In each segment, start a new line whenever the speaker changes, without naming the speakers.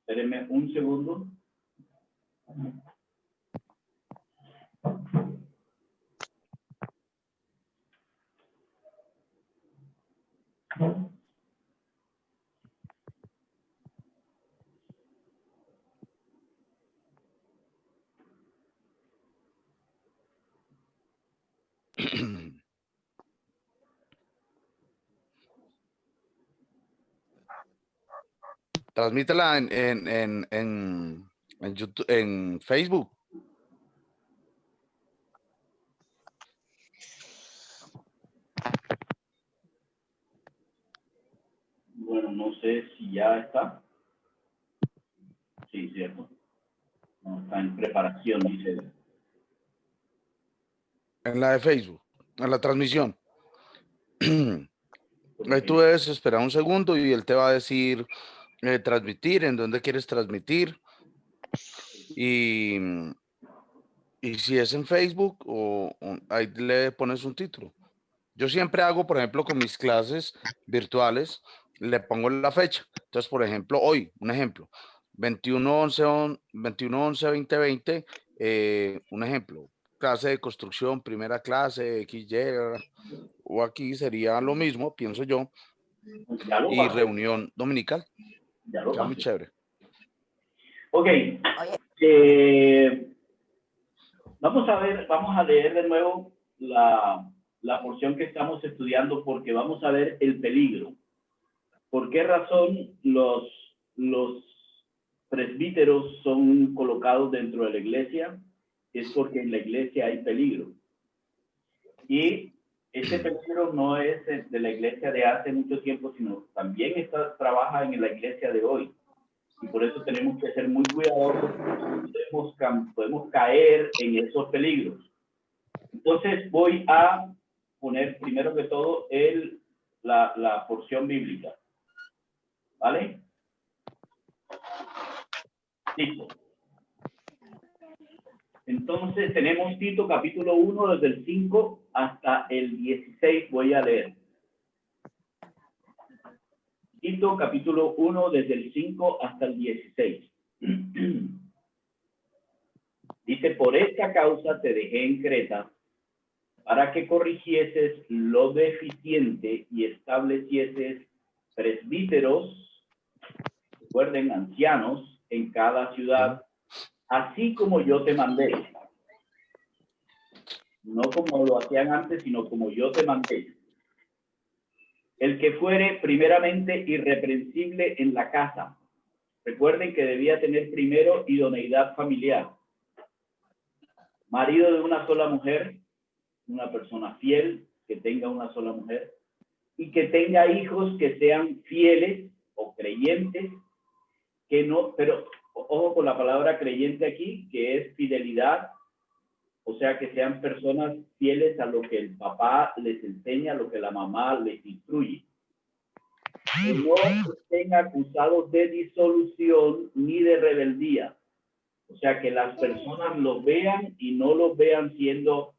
Espérenme un segundo.
Transmítela en YouTube, en Facebook.
Bueno, no sé si ya está. Sí, cierto. No, está en preparación, dice.
En la de Facebook, en la transmisión. Ahí tú debes esperar un segundo y él te va a decir transmitir, en dónde quieres transmitir. Y si es en Facebook o ahí le pones un título. Yo siempre hago, por ejemplo, con mis clases virtuales, le pongo la fecha. Entonces, por ejemplo, hoy, un ejemplo, 21/11/2020, un ejemplo, clase de construcción, primera clase, XY, o aquí sería lo mismo, pienso yo,
Ya lo
y
pasé.
reunión dominical.
Ya lo
Está muy
pasé.
chévere.
Ok. Vamos a leer de nuevo la porción que estamos estudiando porque vamos a ver el peligro. ¿Por qué razón los presbíteros son colocados dentro de la iglesia? Es porque en la iglesia hay peligro. Y ese peligro no es de la iglesia de hace mucho tiempo, sino también trabaja en la iglesia de hoy. Y por eso tenemos que ser muy cuidadosos. Podemos caer en esos peligros. Entonces voy a poner primero que todo la porción bíblica. ¿Vale? Listo. Entonces tenemos Tito capítulo 1 desde el 5 hasta el 16. Voy a leer. Tito capítulo 1 desde el 5 hasta el 16. Dice, por esta causa te dejé en Creta para que corrigieses lo deficiente y establecieses presbíteros, recuerden, ancianos, en cada ciudad, así como yo te mandé. No como lo hacían antes, sino como yo te mandé. El que fuere primeramente irreprensible en la casa. Recuerden que debía tener primero idoneidad familiar. Marido de una sola mujer, una persona fiel, que tenga una sola mujer, y que tenga hijos que sean fieles o creyentes, que no, pero ojo con la palabra creyente aquí, que es fidelidad, o sea, que sean personas fieles a lo que el papá les enseña, a lo que la mamá les instruye. Que no estén acusados de disolución ni de rebeldía. O sea, que las personas los vean y no los vean siendo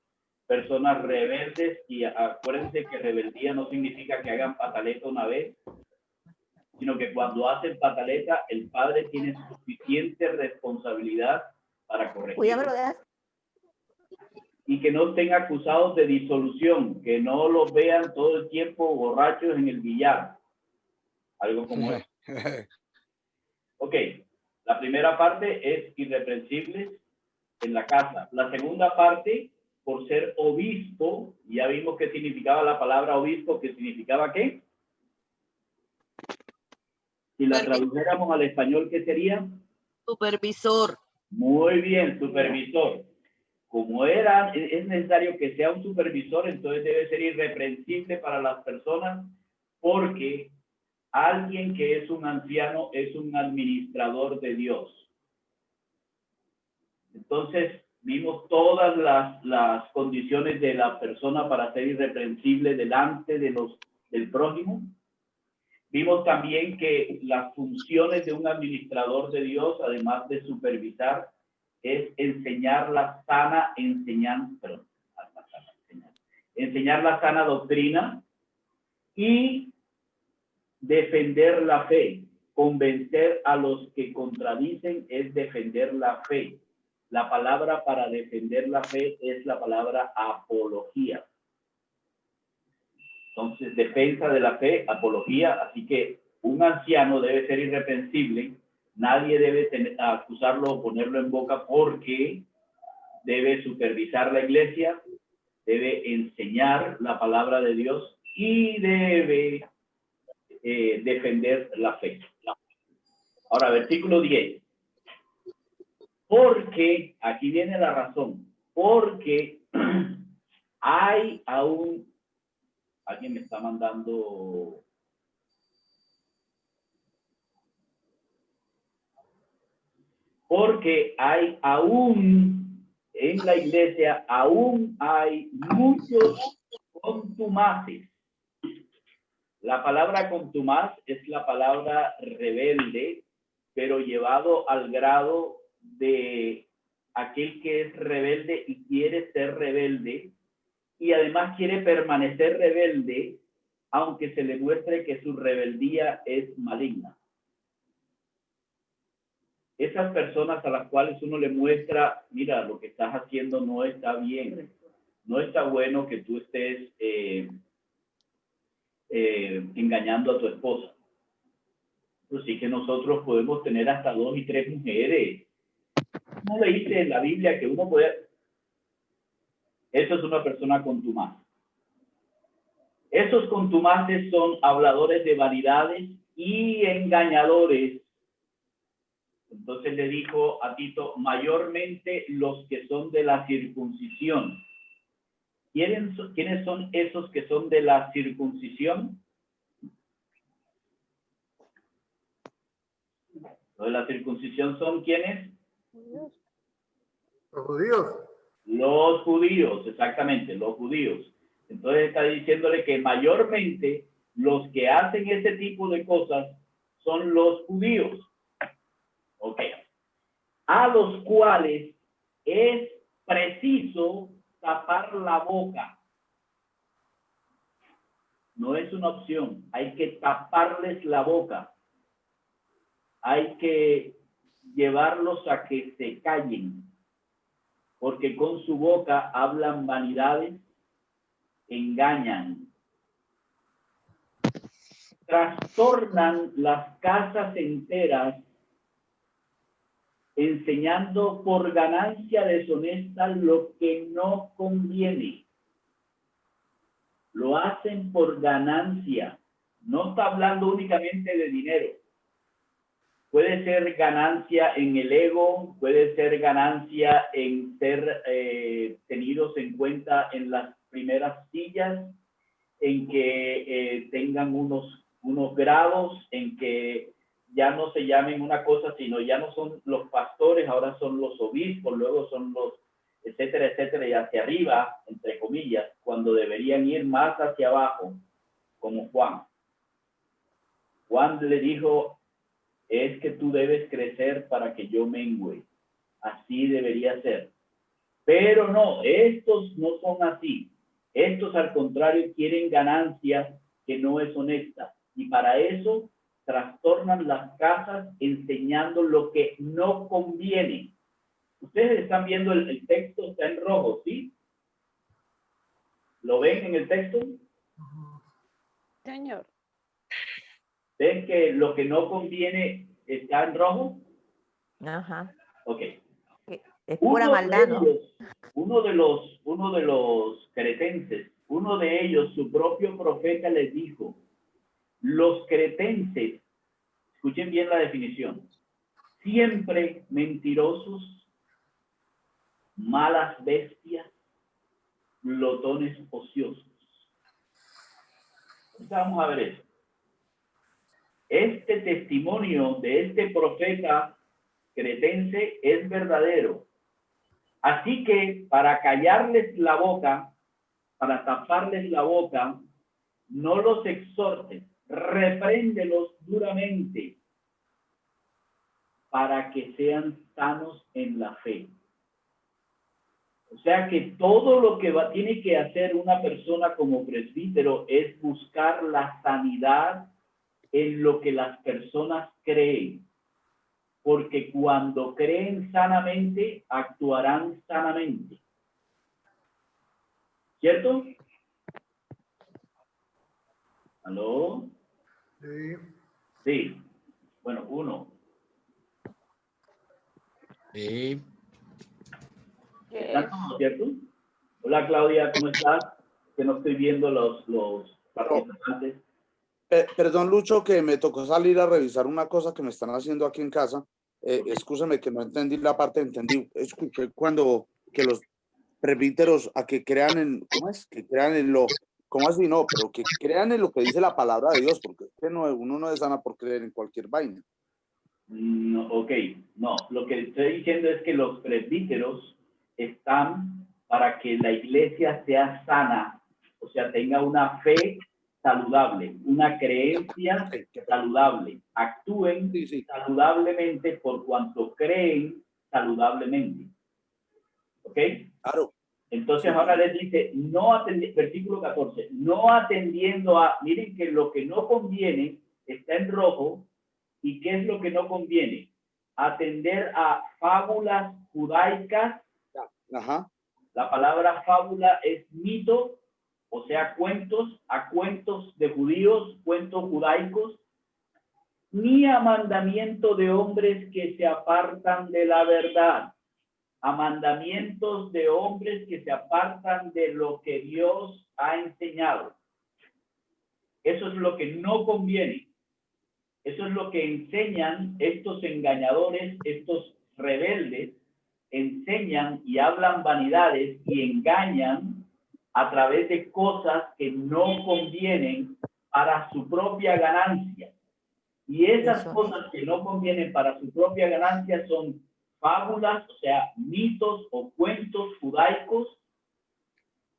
personas rebeldes. Y acuérdense que rebeldía no significa que hagan pataleta una vez, sino que cuando hacen pataleta, el padre tiene suficiente responsabilidad para corregir. Y que no estén acusados de disolución, que no los vean todo el tiempo borrachos en el billar. Algo como eso. Ok, la primera parte es irreprensibles en la casa. La segunda parte, por ser obispo, ya vimos qué significaba la palabra obispo, que significaba ¿qué? Si la tradujéramos al español, ¿qué sería?
Supervisor.
Muy bien, supervisor. Como es necesario que sea un supervisor, entonces debe ser irreprensible para las personas, porque alguien que es un anciano es un administrador de Dios. Entonces, vimos todas las condiciones de la persona para ser irreprensible delante del prójimo. Vimos también que las funciones de un administrador de Dios, además de supervisar, es enseñar la sana enseñar la sana doctrina y defender la fe. convencer a los que contradicen es defender la fe. La palabra para defender la fe es la palabra apología. Entonces, defensa de la fe, apología. Así que un anciano debe ser irreprensible. Nadie debe acusarlo o ponerlo en boca, porque debe supervisar la iglesia, debe enseñar la palabra de Dios y debe defender la fe. Ahora, versículo 10. Porque, aquí viene la razón, porque hay aún, alguien me está mandando, porque hay aún en la iglesia, aún hay muchos contumaces. La palabra contumaz es la palabra rebelde, pero llevado al grado de aquel que es rebelde y quiere ser rebelde, y además quiere permanecer rebelde, aunque se le muestre que su rebeldía es maligna. Esas personas a las cuales uno le muestra, mira, lo que estás haciendo no está bien, no está bueno que tú estés engañando a tu esposa. Pues sí que nosotros podemos tener hasta 2 y 3 mujeres. ¿No leíste en la Biblia que uno puede? Eso es una persona contumaz. Esos contumaces son habladores de vanidades y engañadores. Entonces le dijo a Tito, mayormente los que son de la circuncisión. ¿Quiénes son esos que son de la circuncisión? Los de la circuncisión son ¿quiénes?
Los judíos.
Los judíos, exactamente, los judíos. Entonces está diciéndole que mayormente los que hacen ese tipo de cosas son los judíos. Ok. A los cuales es preciso tapar la boca. No es una opción, hay que taparles la boca. Hay que llevarlos a que se callen, porque con su boca hablan vanidades, engañan, trastornan las casas enteras, enseñando por ganancia deshonesta lo que no conviene. Lo hacen por ganancia. No está hablando únicamente de dinero. Puede ser ganancia en el ego, puede ser ganancia en ser tenidos en cuenta en las primeras sillas, en que tengan unos grados, en que ya no se llamen una cosa, sino ya no son los pastores, ahora son los obispos, luego son los etcétera, etcétera, y hacia arriba, entre comillas, cuando deberían ir más hacia abajo, como Juan. Juan le dijo, es que tú debes crecer para que yo mengüe. Así debería ser. Pero no, estos no son así. Estos, al contrario, quieren ganancia que no es honesta. Y para eso trastornan las casas enseñando lo que no conviene. Ustedes están viendo el texto, está en rojo, ¿sí? ¿Lo ven en el texto?
Señor.
¿Ven que lo que no conviene está en rojo?
Ajá.
Ok.
Es pura maldad, ¿no?
Uno de los cretenses, uno de ellos, su propio profeta les dijo, los cretenses, escuchen bien la definición, siempre mentirosos, malas bestias, glotones ociosos. Entonces vamos a ver eso. Este testimonio de este profeta cretense es verdadero. Así que para callarles la boca, para taparles la boca, no los exhortes, repréndelos duramente para que sean sanos en la fe. O sea que todo lo que tiene que hacer una persona como presbítero es buscar la sanidad en lo que las personas creen, porque cuando creen sanamente, actuarán sanamente. ¿Cierto? ¿Aló?
Sí.
Sí. Bueno, 1.
Sí.
¿Están todos, cierto? Hola, Claudia, ¿cómo estás? Que no estoy viendo los participantes.
Perdón, Lucho, que me tocó salir a revisar una cosa que me están haciendo aquí en casa. Excúsame que no entendí la parte, entendí. Escuché cuando que los presbíteros a que crean en, ¿cómo es? Que crean en lo, ¿cómo así? No, pero que crean en lo que dice la palabra de Dios, porque es que no, uno no es sana por creer en cualquier vaina.
No, ok, no, lo que estoy diciendo es que los presbíteros están para que la iglesia sea sana, o sea, tenga una fe saludable, una creencia saludable, actúen
Sí, sí.
saludablemente por cuanto creen saludablemente. ¿Ok?
Claro.
Entonces
Sí.
ahora les dice, no versículo 14, no atendiendo a, miren que lo que no conviene está en rojo. ¿Y qué es lo que no conviene? Atender a fábulas judaicas.
Ajá.
La palabra fábula es mito, o sea, cuentos, a cuentos de judíos, cuentos judaicos, ni a mandamiento de hombres que se apartan de la verdad, a mandamientos de hombres que se apartan de lo que Dios ha enseñado. Eso es lo que no conviene. Eso es lo que enseñan estos engañadores, estos rebeldes, enseñan y hablan vanidades y engañan a través de cosas que no convienen para su propia ganancia. Y esas cosas que no convienen para su propia ganancia son fábulas, o sea, mitos o cuentos judaicos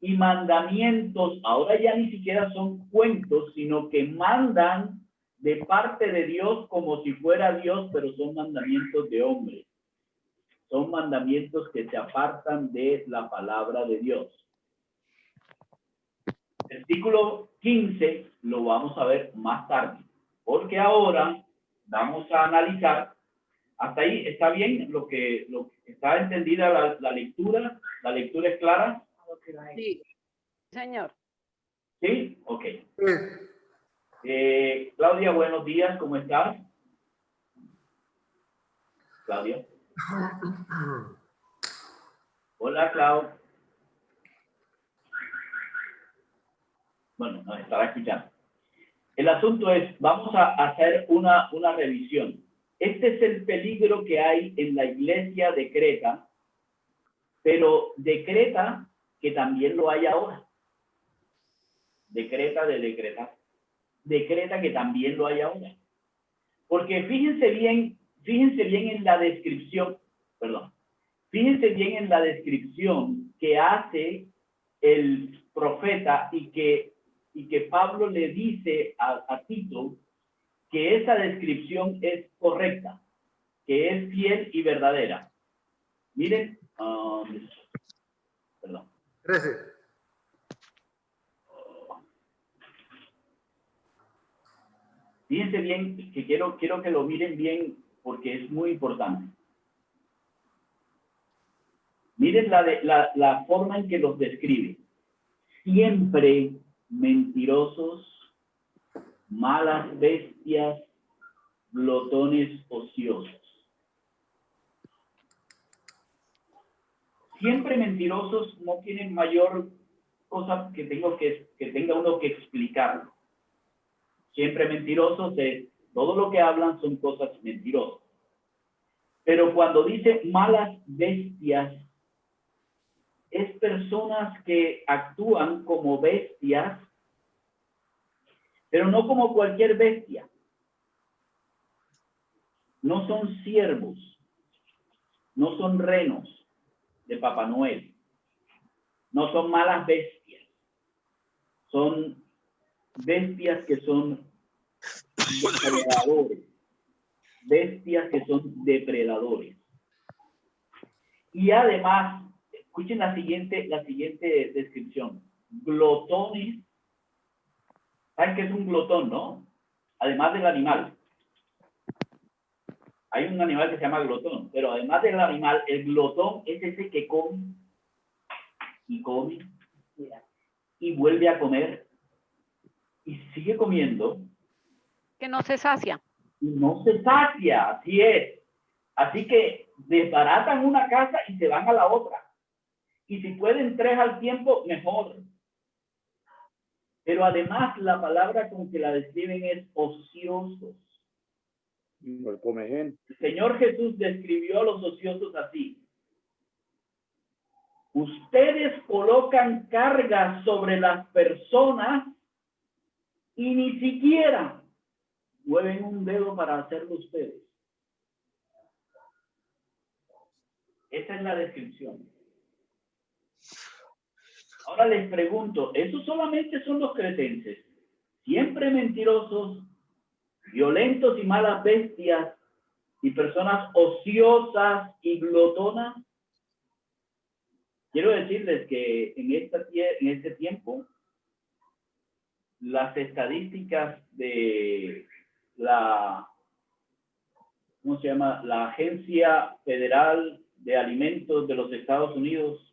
y mandamientos. Ahora ya ni siquiera son cuentos, sino que mandan de parte de Dios como si fuera Dios, pero son mandamientos de hombres. Son mandamientos que se apartan de la palabra de Dios. Versículo 15 lo vamos a ver más tarde, porque ahora vamos a analizar. Hasta ahí está bien lo que está entendida la lectura. La lectura es clara.
Sí, señor.
¿Sí? Ok.
Sí.
Claudia, buenos días, ¿cómo estás? Claudia. Hola, Clau. Bueno, nos estará escuchando. El asunto es, vamos a hacer una revisión. Este es el peligro que hay en la iglesia de Creta, pero de Creta que también lo hay ahora. De Creta que también lo hay ahora. Porque fíjense bien en la descripción, fíjense bien en la descripción que hace el profeta y que Pablo le dice a Tito que esa descripción es correcta, que es fiel y verdadera. Miren,
13.
Fíjense bien, que quiero que lo miren bien porque es muy importante. Miren la forma en que los describe. Siempre mentirosos, malas bestias, glotones ociosos. Siempre mentirosos no tienen mayor cosa que tenga uno que explicarlo. Siempre mentirosos todo lo que hablan son cosas mentirosas. Pero cuando dice malas bestias, es personas que actúan como bestias, pero no como cualquier bestia. No son siervos, no son renos de Papá Noel, no son malas bestias, son bestias que son depredadores, bestias que son depredadores. Y además, escuchen la siguiente descripción. Glotones. ¿Saben qué es un glotón, no? además del animal. Hay un animal que se llama glotón, pero además del animal, el glotón es ese que come y come y vuelve a comer y sigue comiendo.
Que no se sacia.
Y no se sacia, así es. Así que desbaratan una casa y se van a la otra. Y si pueden 3 al tiempo, mejor. Pero además la palabra con que la describen es ociosos. El Señor Jesús describió a los ociosos así. Ustedes colocan cargas sobre las personas y ni siquiera mueven un dedo para hacerlo ustedes. Esa es la descripción. Ahora les pregunto, ¿esos solamente son los cretenses? Siempre mentirosos, violentos y malas bestias y personas ociosas y glotonas. Quiero decirles que en este tiempo las estadísticas de la, ¿cómo se llama? La Agencia Federal de Alimentos de los Estados Unidos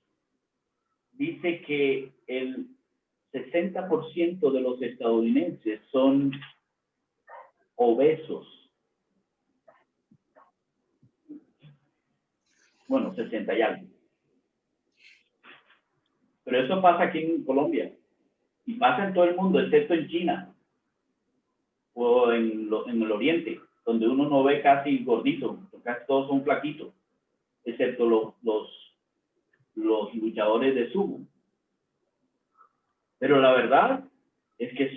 dice que el 60% de los estadounidenses son obesos. Bueno, 60 y algo. Pero eso pasa aquí en Colombia. Y pasa en todo el mundo, excepto en China. O en el Oriente, donde uno no ve casi gorditos. Casi todos son flaquitos. Excepto los luchadores de sumo. Pero la verdad es que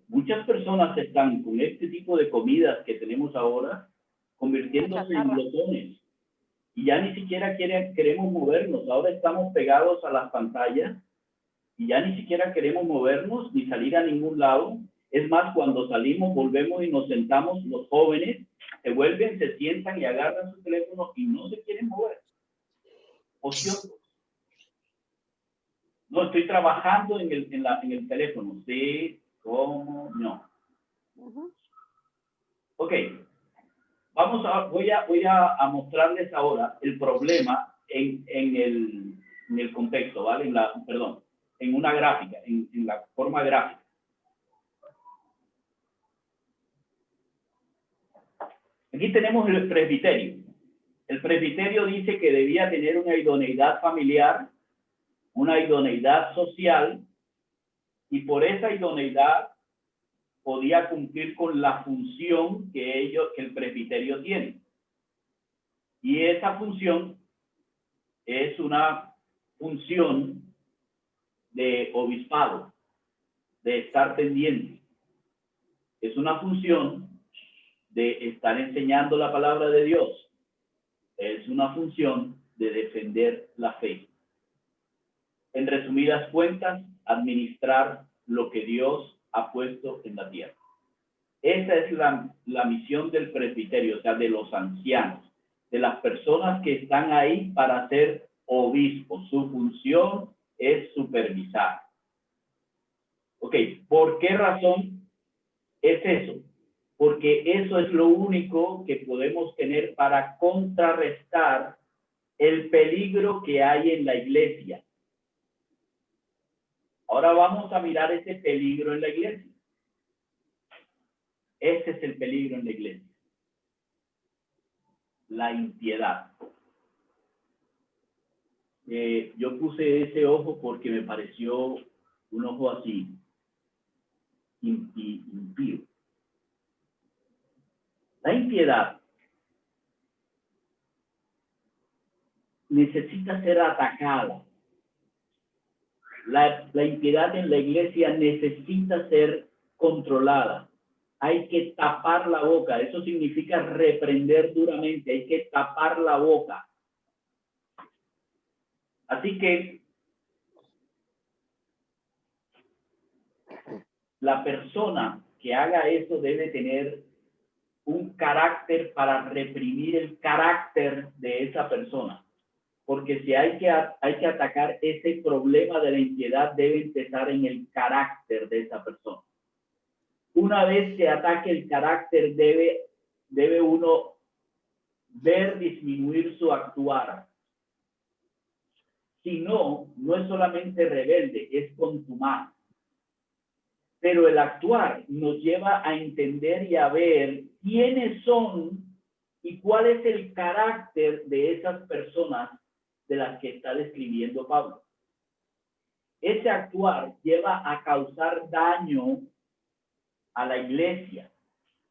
muchas personas están con este tipo de comidas que tenemos ahora, convirtiéndose en glotones. Y ya ni siquiera queremos movernos. Ahora estamos pegados a las pantallas y ya ni siquiera queremos movernos ni salir a ningún lado. Es más, cuando salimos, volvemos y nos sentamos, los jóvenes se vuelven, se sientan y agarran su teléfono y no se quieren mover. Ociosos. No, estoy trabajando en el teléfono. Sí, ¿cómo? No. Ok. Voy a mostrarles ahora el problema en el contexto, ¿vale? En una gráfica, en la forma gráfica. Aquí tenemos el presbiterio. El presbiterio dice que debía tener una idoneidad familiar, una idoneidad social, y por esa idoneidad podía cumplir con la función que el presbiterio tiene. Y esa función es una función de obispado, de estar pendiente. Es una función de estar enseñando la palabra de Dios. Es una función de defender la fe. En resumidas cuentas, administrar lo que Dios ha puesto en la tierra. Esa es la misión del presbiterio, o sea, de los ancianos, de las personas que están ahí para ser obispos. Su función es supervisar. Ok, ¿por qué razón es eso? Porque eso es lo único que podemos tener para contrarrestar el peligro que hay en la iglesia. Ahora vamos a mirar ese peligro en la iglesia. Ese es el peligro en la iglesia. La impiedad. Yo puse ese ojo porque me pareció un ojo así, impío. La impiedad necesita ser atacada. La impiedad en la iglesia necesita ser controlada. Hay que tapar la boca. Eso significa reprender duramente. Hay que tapar la boca. Así que la persona que haga eso debe tener un carácter para reprimir el carácter de esa persona. Porque si hay que atacar ese problema de la impiedad, debe empezar en el carácter de esa persona. una vez se ataque el carácter, debe uno ver disminuir su actuar. Si no, no es solamente rebelde, es contumaz. Pero el actuar nos lleva a entender y a ver quiénes son y cuál es el carácter de esas personas de las que está describiendo Pablo. Ese actuar lleva a causar daño a la iglesia.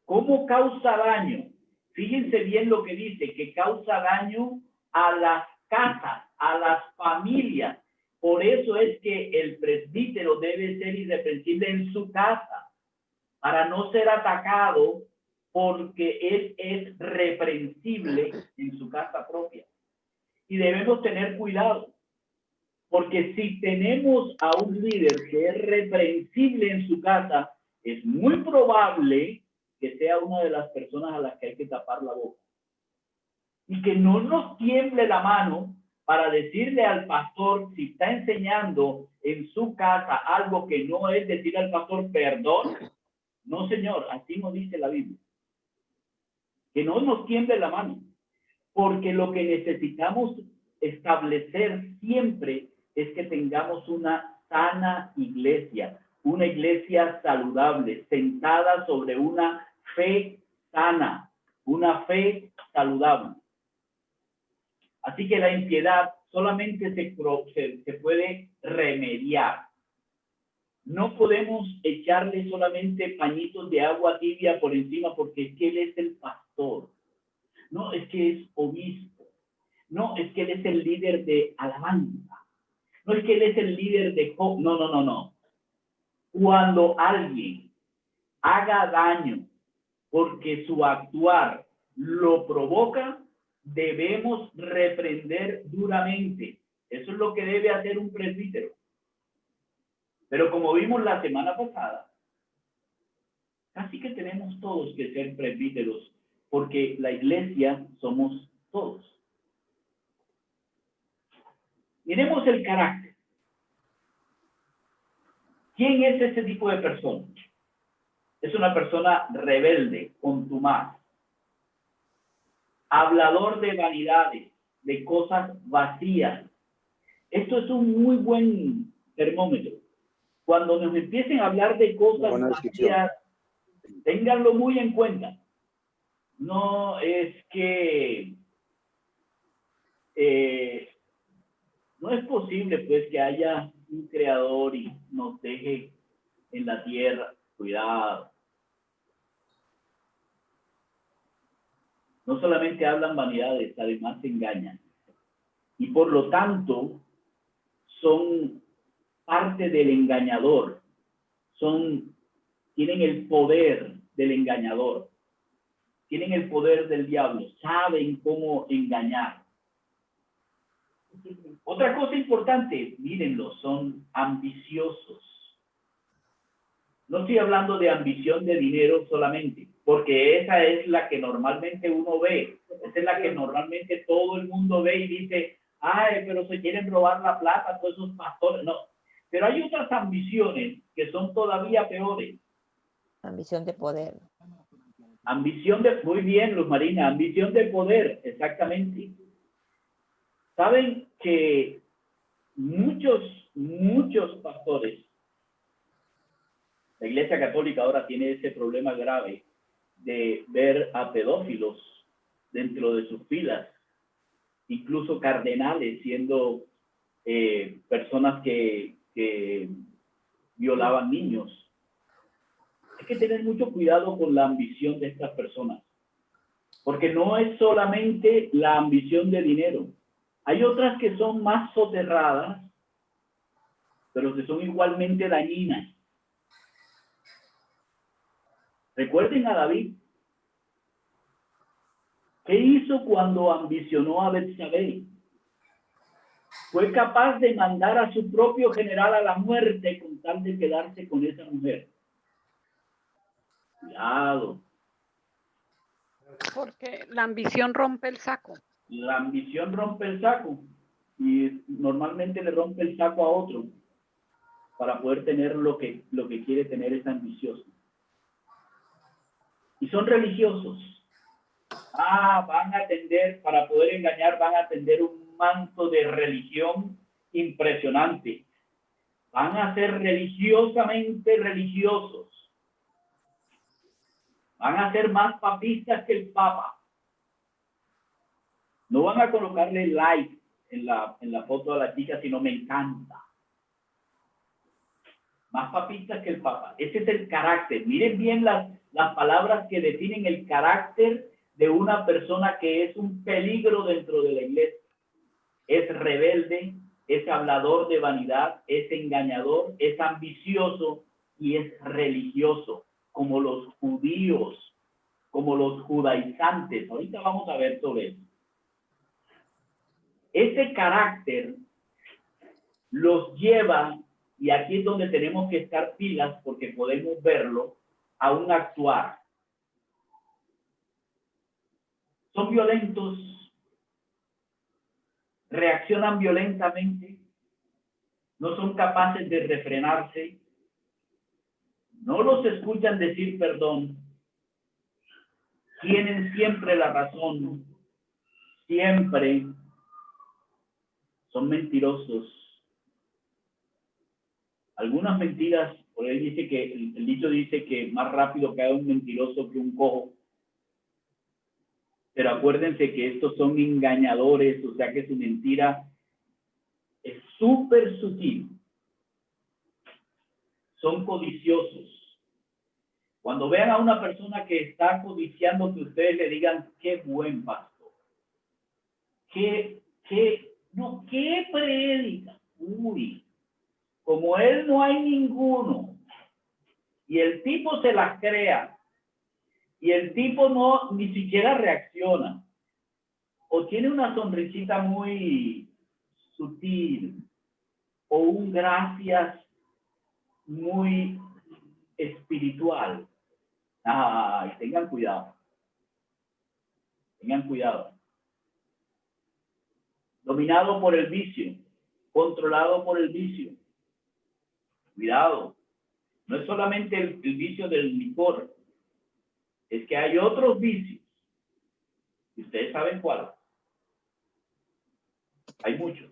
¿Cómo causa daño? Fíjense bien lo que dice, que causa daño a las casas, a las familias. Por eso es que el presbítero debe ser irreprensible en su casa, para no ser atacado, porque él es reprensible en su casa propia. Y debemos tener cuidado, porque si tenemos a un líder que es reprensible en su casa, es muy probable que sea una de las personas a las que hay que tapar la boca. Y que no nos tiemble la mano para decirle al pastor, si está enseñando en su casa algo que no es, decir al pastor, perdón. No, señor, así no dice la Biblia. Que no nos tiemble la mano. Porque lo que necesitamos establecer siempre es que tengamos una sana iglesia, una iglesia saludable, sentada sobre una fe sana, una fe saludable. Así que la impiedad solamente se puede remediar. No podemos echarle solamente pañitos de agua tibia por encima porque es que él es el pastor. No, es que es obispo. No, es que él es el líder de alabanza. No es que él es el líder de... No. Cuando alguien haga daño porque su actuar lo provoca, debemos reprender duramente. Eso es lo que debe hacer un presbítero. Pero como vimos la semana pasada, casi que tenemos todos que ser presbíteros, porque la iglesia somos todos. Miremos el carácter. ¿Quién es ese tipo de persona? Es una persona rebelde, contumaz, hablador de vanidades, de cosas vacías. Esto es un muy buen termómetro. Cuando nos empiecen a hablar de cosas vacías, ténganlo muy en cuenta. No es que no es posible pues que haya un creador y nos deje en la tierra. Cuidado. No solamente hablan vanidades, además se engañan. Y por lo tanto, son parte del engañador. Tienen el poder del engañador. Tienen el poder del diablo. Saben cómo engañar. Otra cosa importante, mírenlo, son ambiciosos. No estoy hablando de ambición de dinero solamente, porque esa es la que normalmente uno ve. Esa es la que normalmente todo el mundo ve y dice, ay, pero se quieren robar la plata todos esos pastores. No, pero hay otras ambiciones que son todavía peores.
Ambición de poder.
Muy bien, Luz Marina, ambición de poder, exactamente. Saben que muchos pastores, la Iglesia Católica ahora tiene ese problema grave de ver a pedófilos dentro de sus filas, incluso cardenales siendo personas que violaban niños. Hay que tener mucho cuidado con la ambición de estas personas, porque no es solamente la ambición de dinero. Hay otras que son más soterradas, pero que son igualmente dañinas. Recuerden a David. ¿Qué hizo cuando ambicionó a Betsabé? Fue capaz de mandar a su propio general a la muerte con tal de quedarse con esa mujer. Cuidado.
Porque la ambición rompe el saco.
La ambición rompe el saco y normalmente le rompe el saco a otro para poder tener lo que quiere tener ese ambicioso. y son religiosos. Van a atender, para poder engañar, van a atender un manto de religión impresionante. Van a ser religiosamente religiosos. Van a ser más papistas que el Papa. No van a colocarle like en la foto de la chica, sino me encanta. Más papistas que el Papa. Ese es el carácter. Miren bien las palabras que definen el carácter de una persona que es un peligro dentro de la iglesia. Es rebelde, es hablador de vanidad, es engañador, es ambicioso y es religioso, como los judíos, como los judaizantes. Ahorita vamos a ver sobre eso. Ese carácter los lleva, y aquí es donde tenemos que estar pilas porque podemos verlo, a un actuar. Son violentos, reaccionan violentamente, no son capaces de refrenarse, no los escuchan decir perdón, tienen siempre la razón, siempre son mentirosos. Algunas mentiras, por ahí dice que, el dicho dice que más rápido cae un mentiroso que un cojo. Pero acuérdense que estos son engañadores, o sea que su mentira es súper sutil. Son codiciosos. Cuando vean a una persona que está codiciando, que ustedes le digan, qué buen pastor. ¿Qué predica? Uy, como él no hay ninguno. Y el tipo se las crea. Y el tipo no, ni siquiera reacciona. O tiene una sonrisita muy sutil. O un gracias muy espiritual. Tengan cuidado. Tengan cuidado. Dominado por el vicio. Controlado por el vicio. Cuidado. No es solamente el vicio del licor. Es que hay otros vicios. Y ustedes saben cuáles. Hay muchos.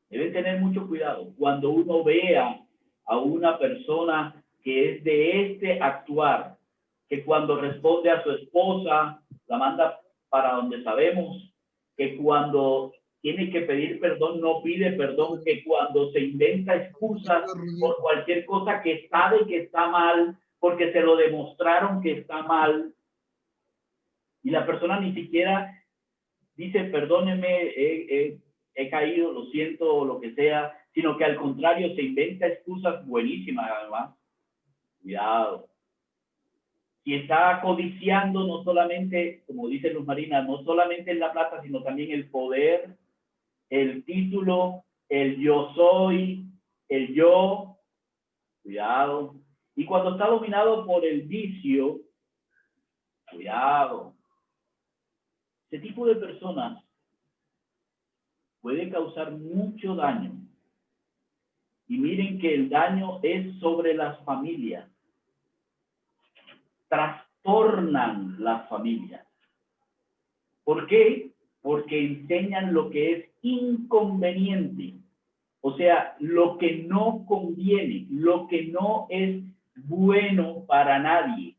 Deben tener mucho cuidado. Cuando uno vea a una persona que es de este actuar, que cuando responde a su esposa, la manda para donde sabemos, que cuando tiene que pedir perdón, no pide perdón, que cuando se inventa excusas por cualquier cosa que sabe que está mal, porque se lo demostraron que está mal, y la persona ni siquiera dice, perdóneme, he caído, lo siento, o lo que sea, sino que al contrario se inventa excusas buenísimas, además. Cuidado. Si está codiciando no solamente, como dice Luz Marina, no solamente en la plata, sino también el poder, el título, el yo soy, el yo, cuidado. Y cuando está dominado por el vicio, cuidado. Ese tipo de personas puede causar mucho daño. Y miren que el daño es sobre las familias. Trastornan las familias. ¿Por qué? Porque enseñan lo que es inconveniente. O sea, lo que no conviene, lo que no es bueno para nadie,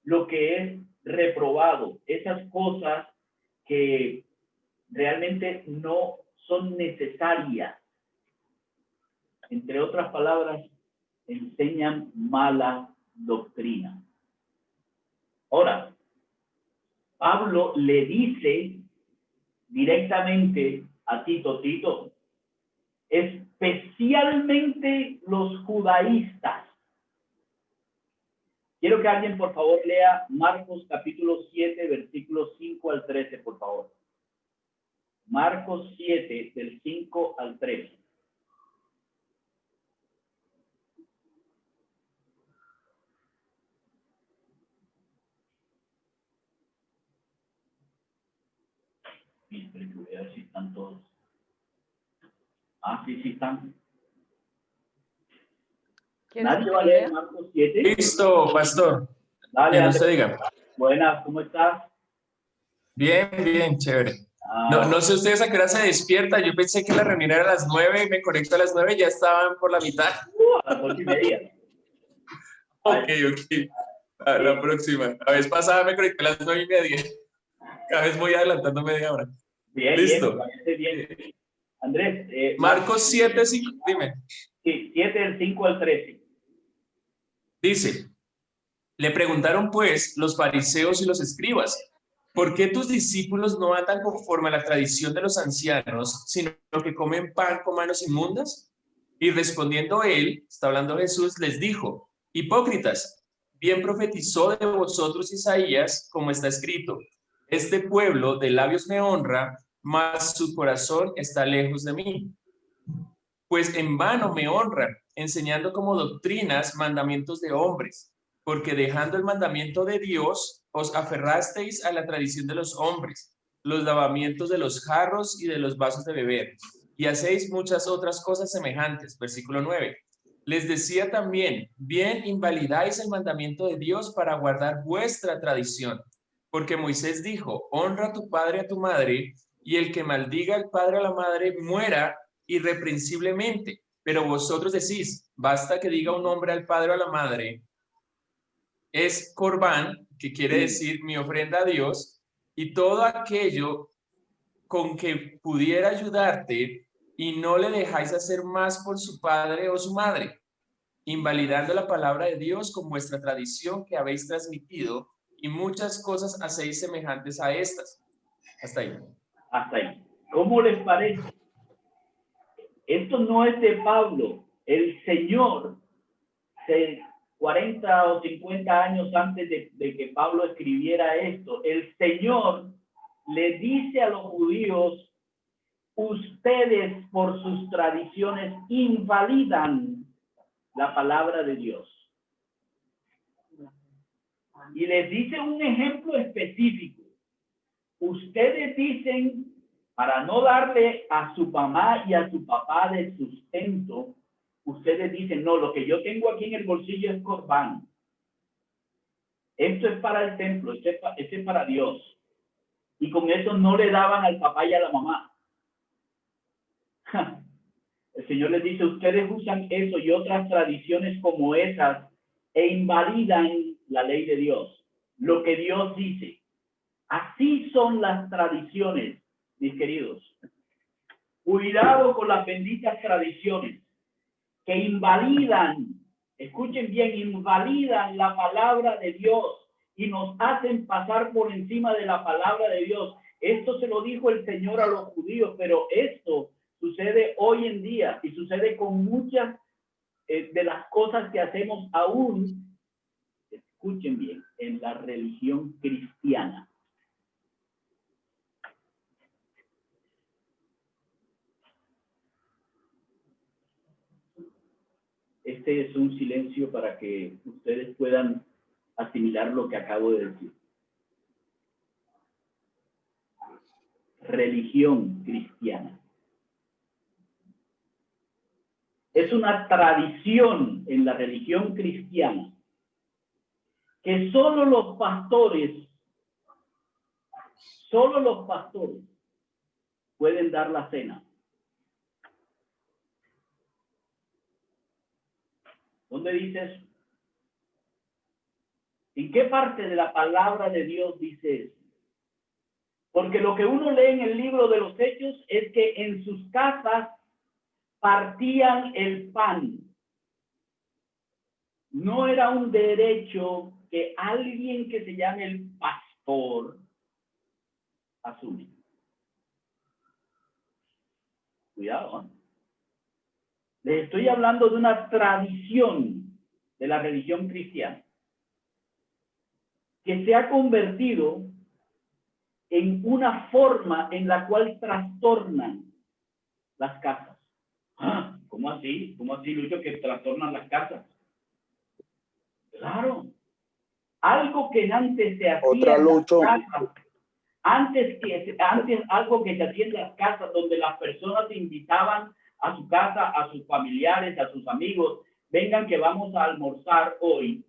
lo que es reprobado, esas cosas que realmente no son necesarias. Entre otras palabras, enseñan mala doctrina. Ahora, Pablo le dice directamente a Tito, especialmente los judaístas. Quiero que alguien, por favor, lea Marcos capítulo 7, versículos 5 al 13, por favor. Marcos 7, del 5 al 13. Voy a ver si están todos. Sí están.
¿Quieres
¿Nadie
que
va a
lo
leer
lea?
Marcos 7?
Listo, pastor.
Dale,
Bien,
Andrés.
usted diga.
Buenas, ¿cómo estás?
Bien, bien, chévere.
Ah,
No sé ustedes a qué hora se despierta. Yo pensé que la reunión era a las 9 y me conecto a las 9 y ya estaban por la mitad.
a las 8:30.
Ok, ok. A la próxima. La vez pasada me conecté a las 9:30. Cada vez voy adelantando media hora.
Bien,
Listo.
bien, me parece bien. Andrés,
Marcos 7, 5, dime.
Sí, 7 del 5 al 13.
Dice, le preguntaron pues los fariseos y los escribas, ¿por qué tus discípulos no andan conforme a la tradición de los ancianos, sino que comen pan con manos inmundas? Y respondiendo él, está hablando Jesús, les dijo, hipócritas, bien profetizó de vosotros Isaías, como está escrito, este pueblo de labios me honra, mas su corazón está lejos de mí. Pues en vano me honran, enseñando como doctrinas mandamientos de hombres, porque dejando el mandamiento de Dios, os aferrasteis a la tradición de los hombres, los lavamientos de los jarros y de los vasos de beber, y hacéis muchas otras cosas semejantes. Versículo 9. Les decía también, bien invalidáis el mandamiento de Dios para guardar vuestra tradición, porque Moisés dijo, honra a tu padre y a tu madre, y el que maldiga al padre o a la madre muera irreprensiblemente. Pero vosotros decís, basta que diga un hombre al padre o a la madre, es corbán, que quiere decir mi ofrenda a Dios, y todo aquello con que pudiera ayudarte, y no le dejáis hacer más por su padre o su madre, invalidando la palabra de Dios con vuestra tradición que habéis transmitido, y muchas cosas hacéis semejantes a estas. Hasta ahí.
Hasta ahí. ¿Cómo les parece? Esto no es de Pablo. El Señor, 40 o 50 años antes de que Pablo escribiera esto, el Señor le dice a los judíos, ustedes por sus tradiciones invalidan la palabra de Dios. Y les dice un ejemplo específico. Ustedes dicen, para no darle a su mamá y a su papá de sustento, ustedes dicen, no, lo que yo tengo aquí en el bolsillo es corbán. Esto es para el templo, esto es para Dios. Y con eso no le daban al papá y a la mamá. El Señor les dice, ustedes usan eso y otras tradiciones como esas e invalidan la ley de Dios, lo que Dios dice. Así son las tradiciones, mis queridos. Cuidado con las benditas tradiciones que invalidan, escuchen bien, invalidan la palabra de Dios y nos hacen pasar por encima de la palabra de Dios. Esto se lo dijo el Señor a los judíos, pero esto sucede hoy en día y sucede con muchas de las cosas que hacemos aún, escuchen bien, en la religión cristiana. Este es un silencio para que ustedes puedan asimilar lo que acabo de decir. Religión cristiana. Es una tradición en la religión cristiana que solo los pastores pueden dar la cena. ¿Dónde dice eso? ¿En qué parte de la palabra de Dios dice eso? Porque lo que uno lee en el libro de los Hechos es que en sus casas partían el pan. No era un derecho que alguien que se llame el pastor asume. Cuidado, ¿eh? Les estoy hablando de una tradición de la religión cristiana que se ha convertido en una forma en la cual trastornan las casas. ¿Ah? ¿Cómo así? ¿Cómo así, Lucho, que trastornan las casas? Claro. Algo que antes se hacía en las casas, antes algo que se hacía en las casas, donde las personas se invitaban a su casa, a sus familiares, a sus amigos, vengan que vamos a almorzar hoy.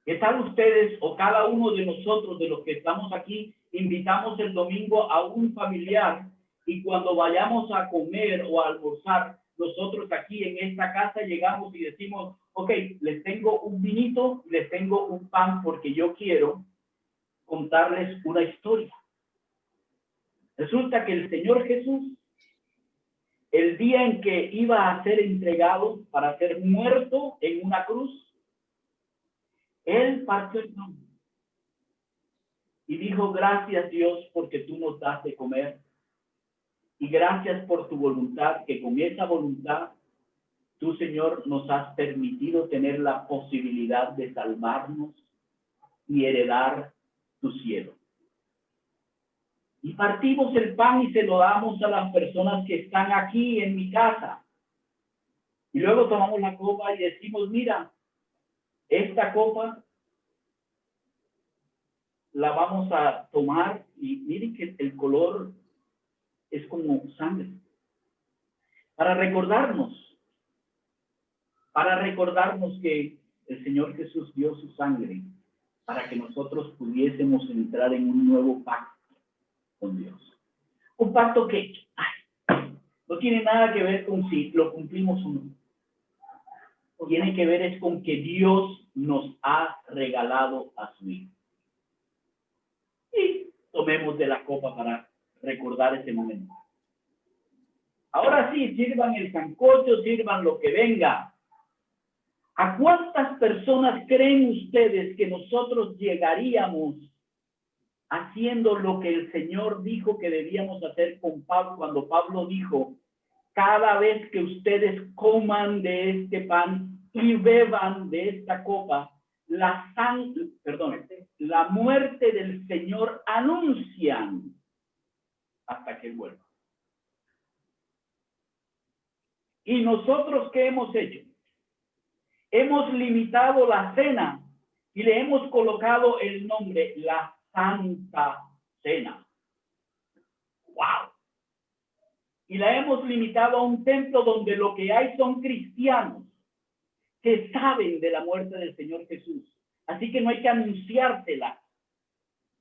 ¿Qué tal ustedes o cada uno de nosotros, de los que estamos aquí, invitamos el domingo a un familiar y cuando vayamos a comer o a almorzar, nosotros aquí en esta casa llegamos y decimos, ok, les tengo un vinito, les tengo un pan porque yo quiero contarles una historia? Resulta que el Señor Jesús, el día en que iba a ser entregado para ser muerto en una cruz, Él partió el pan y dijo, gracias Dios porque tú nos das de comer y gracias por tu voluntad, que con esa voluntad tú, Señor, nos has permitido tener la posibilidad de salvarnos y heredar tu cielo. Y partimos el pan y se lo damos a las personas que están aquí en mi casa. Y luego tomamos la copa y decimos, mira, esta copa la vamos a tomar y miren que el color es como sangre. Para recordarnos que el Señor Jesús dio su sangre para que nosotros pudiésemos entrar en un nuevo pacto con Dios. Un pacto que no tiene nada que ver con si lo cumplimos o no. Tiene que ver es con que Dios nos ha regalado a su Hijo. Y tomemos de la copa para recordar ese momento. Ahora sí, sirvan el sancocho, sirvan lo que venga. ¿A cuántas personas creen ustedes que nosotros llegaríamos haciendo lo que el Señor dijo que debíamos hacer con Pablo, cuando Pablo dijo, cada vez que ustedes coman de este pan y beban de esta copa, la muerte del Señor anuncian hasta que Él vuelva? ¿Y nosotros qué hemos hecho? Hemos limitado la cena y le hemos colocado el nombre, la Santa Cena. ¡Wow! Y la hemos limitado a un templo donde lo que hay son cristianos que saben de la muerte del Señor Jesús. Así que no hay que anunciársela,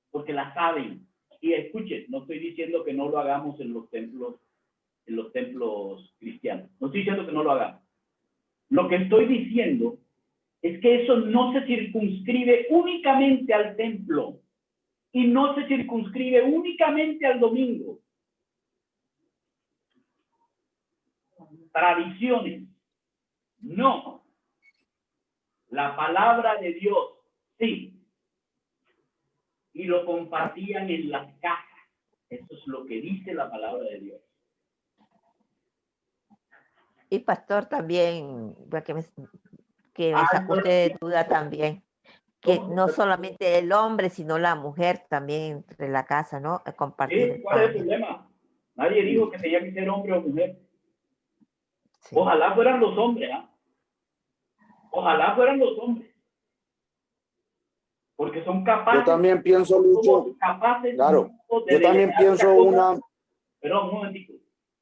porque la saben. Y escuchen, no estoy diciendo que no lo hagamos en los templos cristianos. No estoy diciendo que no lo hagamos. Lo que estoy diciendo es que eso no se circunscribe únicamente al templo y no se circunscribe únicamente al domingo. Tradiciones. No. La palabra de Dios, sí. Y lo compartían en las casas. Eso es lo que dice la palabra de Dios.
Y pastor también, que me sacó usted de duda también, que no solamente el hombre, sino la mujer también entre la casa, ¿no? Compartir el
¿Cuál es el
pan.
problema? Nadie dijo que tenía que ser hombre o mujer.
Sí.
Ojalá fueran los hombres, ¿eh? Ojalá fueran los hombres. Porque son capaces.
Yo también pienso, Lucho, claro, yo también pienso una...
Perdón, un momentico.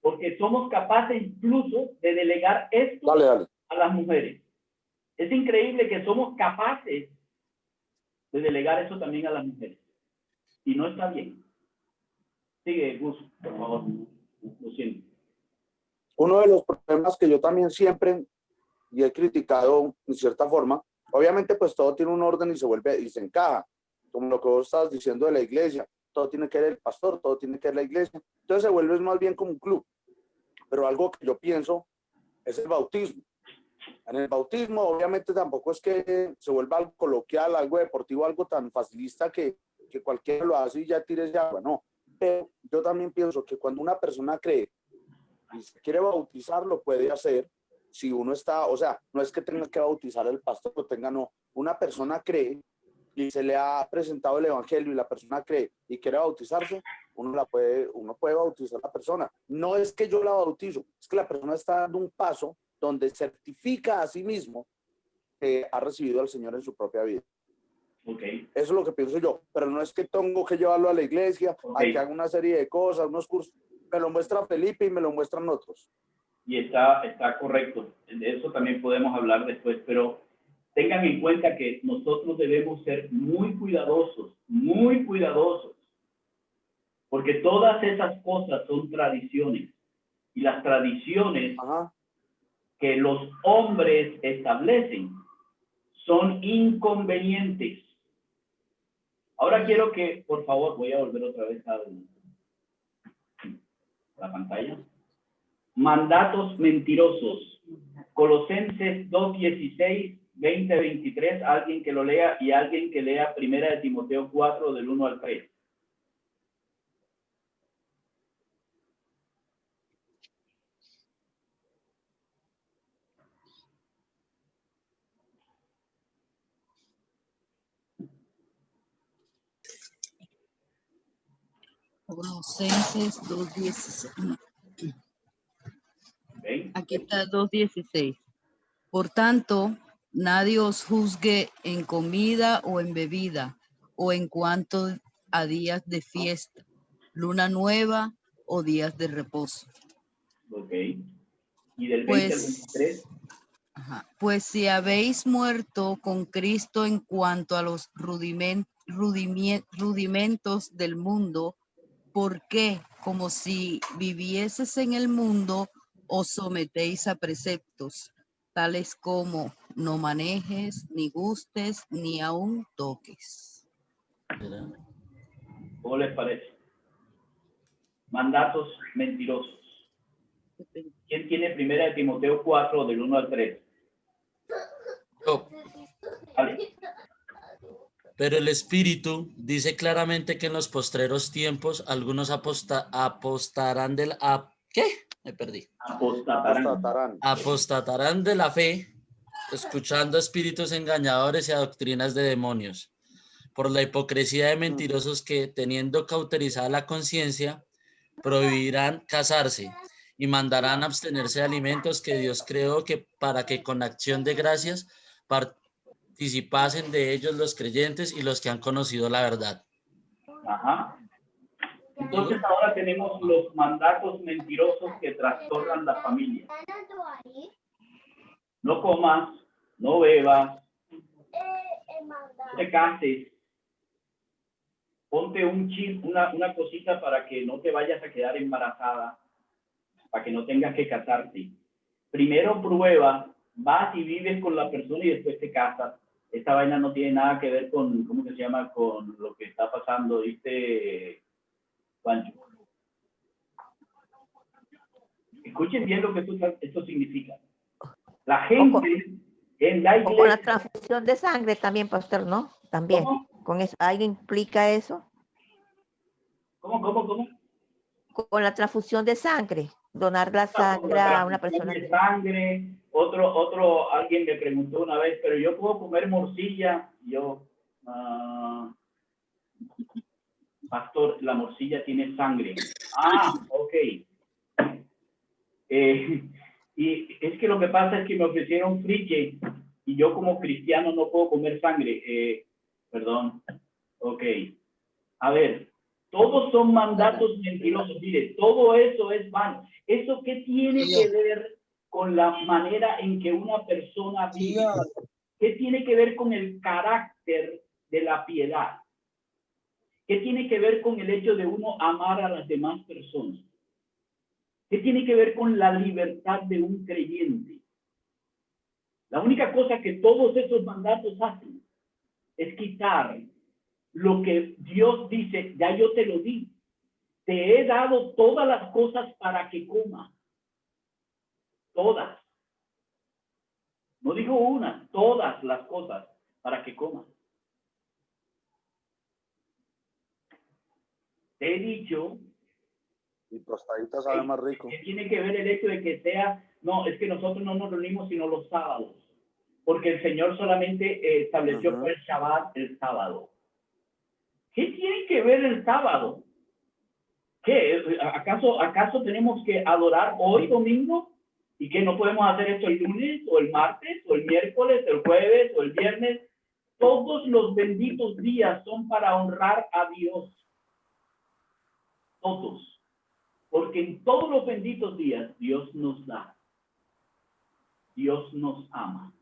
Porque somos capaces incluso de delegar esto
Dale.
a las mujeres. Es increíble que somos capaces de delegar eso también a las mujeres. Y no está bien. Sigue, Gus, por favor. Lo siento.
Uno de los problemas que yo también siempre y he criticado en cierta forma, obviamente pues todo tiene un orden y se vuelve y se encaja, como lo que vos estabas diciendo de la iglesia, todo tiene que ver el pastor, todo tiene que ver la iglesia, entonces se vuelve más bien como un club. Pero algo que yo pienso es el bautismo. En el bautismo obviamente tampoco es que se vuelva algo coloquial, algo deportivo, algo tan facilista que cualquiera lo hace y ya tires de agua, no. Pero yo también pienso que cuando una persona cree y se quiere bautizar, lo puede hacer. Si uno está, o sea, no es que tenga que bautizar el pastor, no. Una persona cree y se le ha presentado el evangelio y la persona cree y quiere bautizarse, uno puede bautizar a la persona. No es que yo la bautizo, es que la persona está dando un paso donde certifica a sí mismo que ha recibido al Señor en su propia vida.
Okay.
Eso es lo que pienso yo, pero no es que tengo que llevarlo a la iglesia, a que haga una serie de cosas, unos cursos. Me lo muestra Felipe y me lo muestran otros.
Y está correcto. De eso también podemos hablar después, pero tengan en cuenta que nosotros debemos ser muy cuidadosos, porque todas esas cosas son tradiciones, y las tradiciones que los hombres establecen son inconvenientes. Ahora quiero que, por favor, voy a volver otra vez a la pantalla. Mandatos mentirosos. Colosenses 2:16, 20-23, alguien que lo lea, y alguien que lea 1 de Timoteo 4, del 1 al 3.
Colosenses 2:16.
¿Ven?
Aquí está 2:16. Por tanto, nadie os juzgue en comida o en bebida, o en cuanto a días de fiesta, luna nueva o días de reposo.
Ok. Y del 20 al 23.
Pues si habéis muerto con Cristo en cuanto a los rudimentos del mundo, ¿por qué, como si vivieses en el mundo, os sometéis a preceptos, tales como no manejes, ni gustes, ni aun toques?
¿Cómo les parece? Mandatos mentirosos. ¿Quién tiene 1 de Timoteo 4, del 1 al 3?
Yo.
Vale.
Pero el Espíritu dice claramente que en los postreros tiempos algunos apostarán del... ¿Qué? Me perdí. Apostatarán de la fe, escuchando a espíritus engañadores y a doctrinas de demonios, por la hipocresía de mentirosos que, teniendo cauterizada la conciencia, prohibirán casarse y mandarán abstenerse de alimentos que Dios creó para que con acción de gracias participasen de ellos los creyentes y los que han conocido la verdad.
Ajá. Entonces ahora tenemos los mandatos mentirosos que trastornan la familia. No comas, no bebas, no te cases. Ponte un chip, una cosita para que no te vayas a quedar embarazada, para que no tengas que casarte. Primero prueba, vas y vives con la persona y después te casas. Esta vaina no tiene nada que ver con, ¿cómo que se llama? Con lo que está pasando, ¿viste, Pancho? Escuchen bien lo que esto significa. La gente en la iglesia...
O con la transfusión de sangre también, pastor, ¿no? También.
¿Cómo?
¿Con eso alguien implica eso?
¿Cómo?
Con la transfusión de sangre, donar la sangre a una persona.
De sangre. Alguien me preguntó una vez, pero yo puedo comer morcilla. Yo, pastor, la morcilla tiene sangre. Ok. Y es que lo que pasa es que me ofrecieron friche y yo como cristiano no puedo comer sangre. Perdón. Ok. A ver, todos son mandatos mentirosos. Mire, todo eso es vano. ¿Eso qué tiene que ver con la manera en que una persona vive? ¿Qué tiene que ver con el carácter de la piedad? ¿Qué tiene que ver con el hecho de uno amar a las demás personas? ¿Qué tiene que ver con la libertad de un creyente? La única cosa que todos esos mandatos hacen es quitar lo que Dios dice, ya yo te lo di. Te he dado todas las cosas para que comas. Todas. No digo una, todas las cosas para que comas. Te he dicho...
Y tostadita sabe más rico.
¿Qué tiene que ver el hecho de que sea? No, es que nosotros no nos reunimos sino los sábados. Porque el Señor solamente estableció por el Shabbat el sábado. ¿Qué tiene que ver el sábado? ¿Qué? ¿Acaso tenemos que adorar hoy domingo? ¿Y que no podemos hacer esto el lunes o el martes o el miércoles, el jueves o el viernes? Todos los benditos días son para honrar a Dios. Todos. Porque en todos los benditos días Dios nos da. Dios nos ama.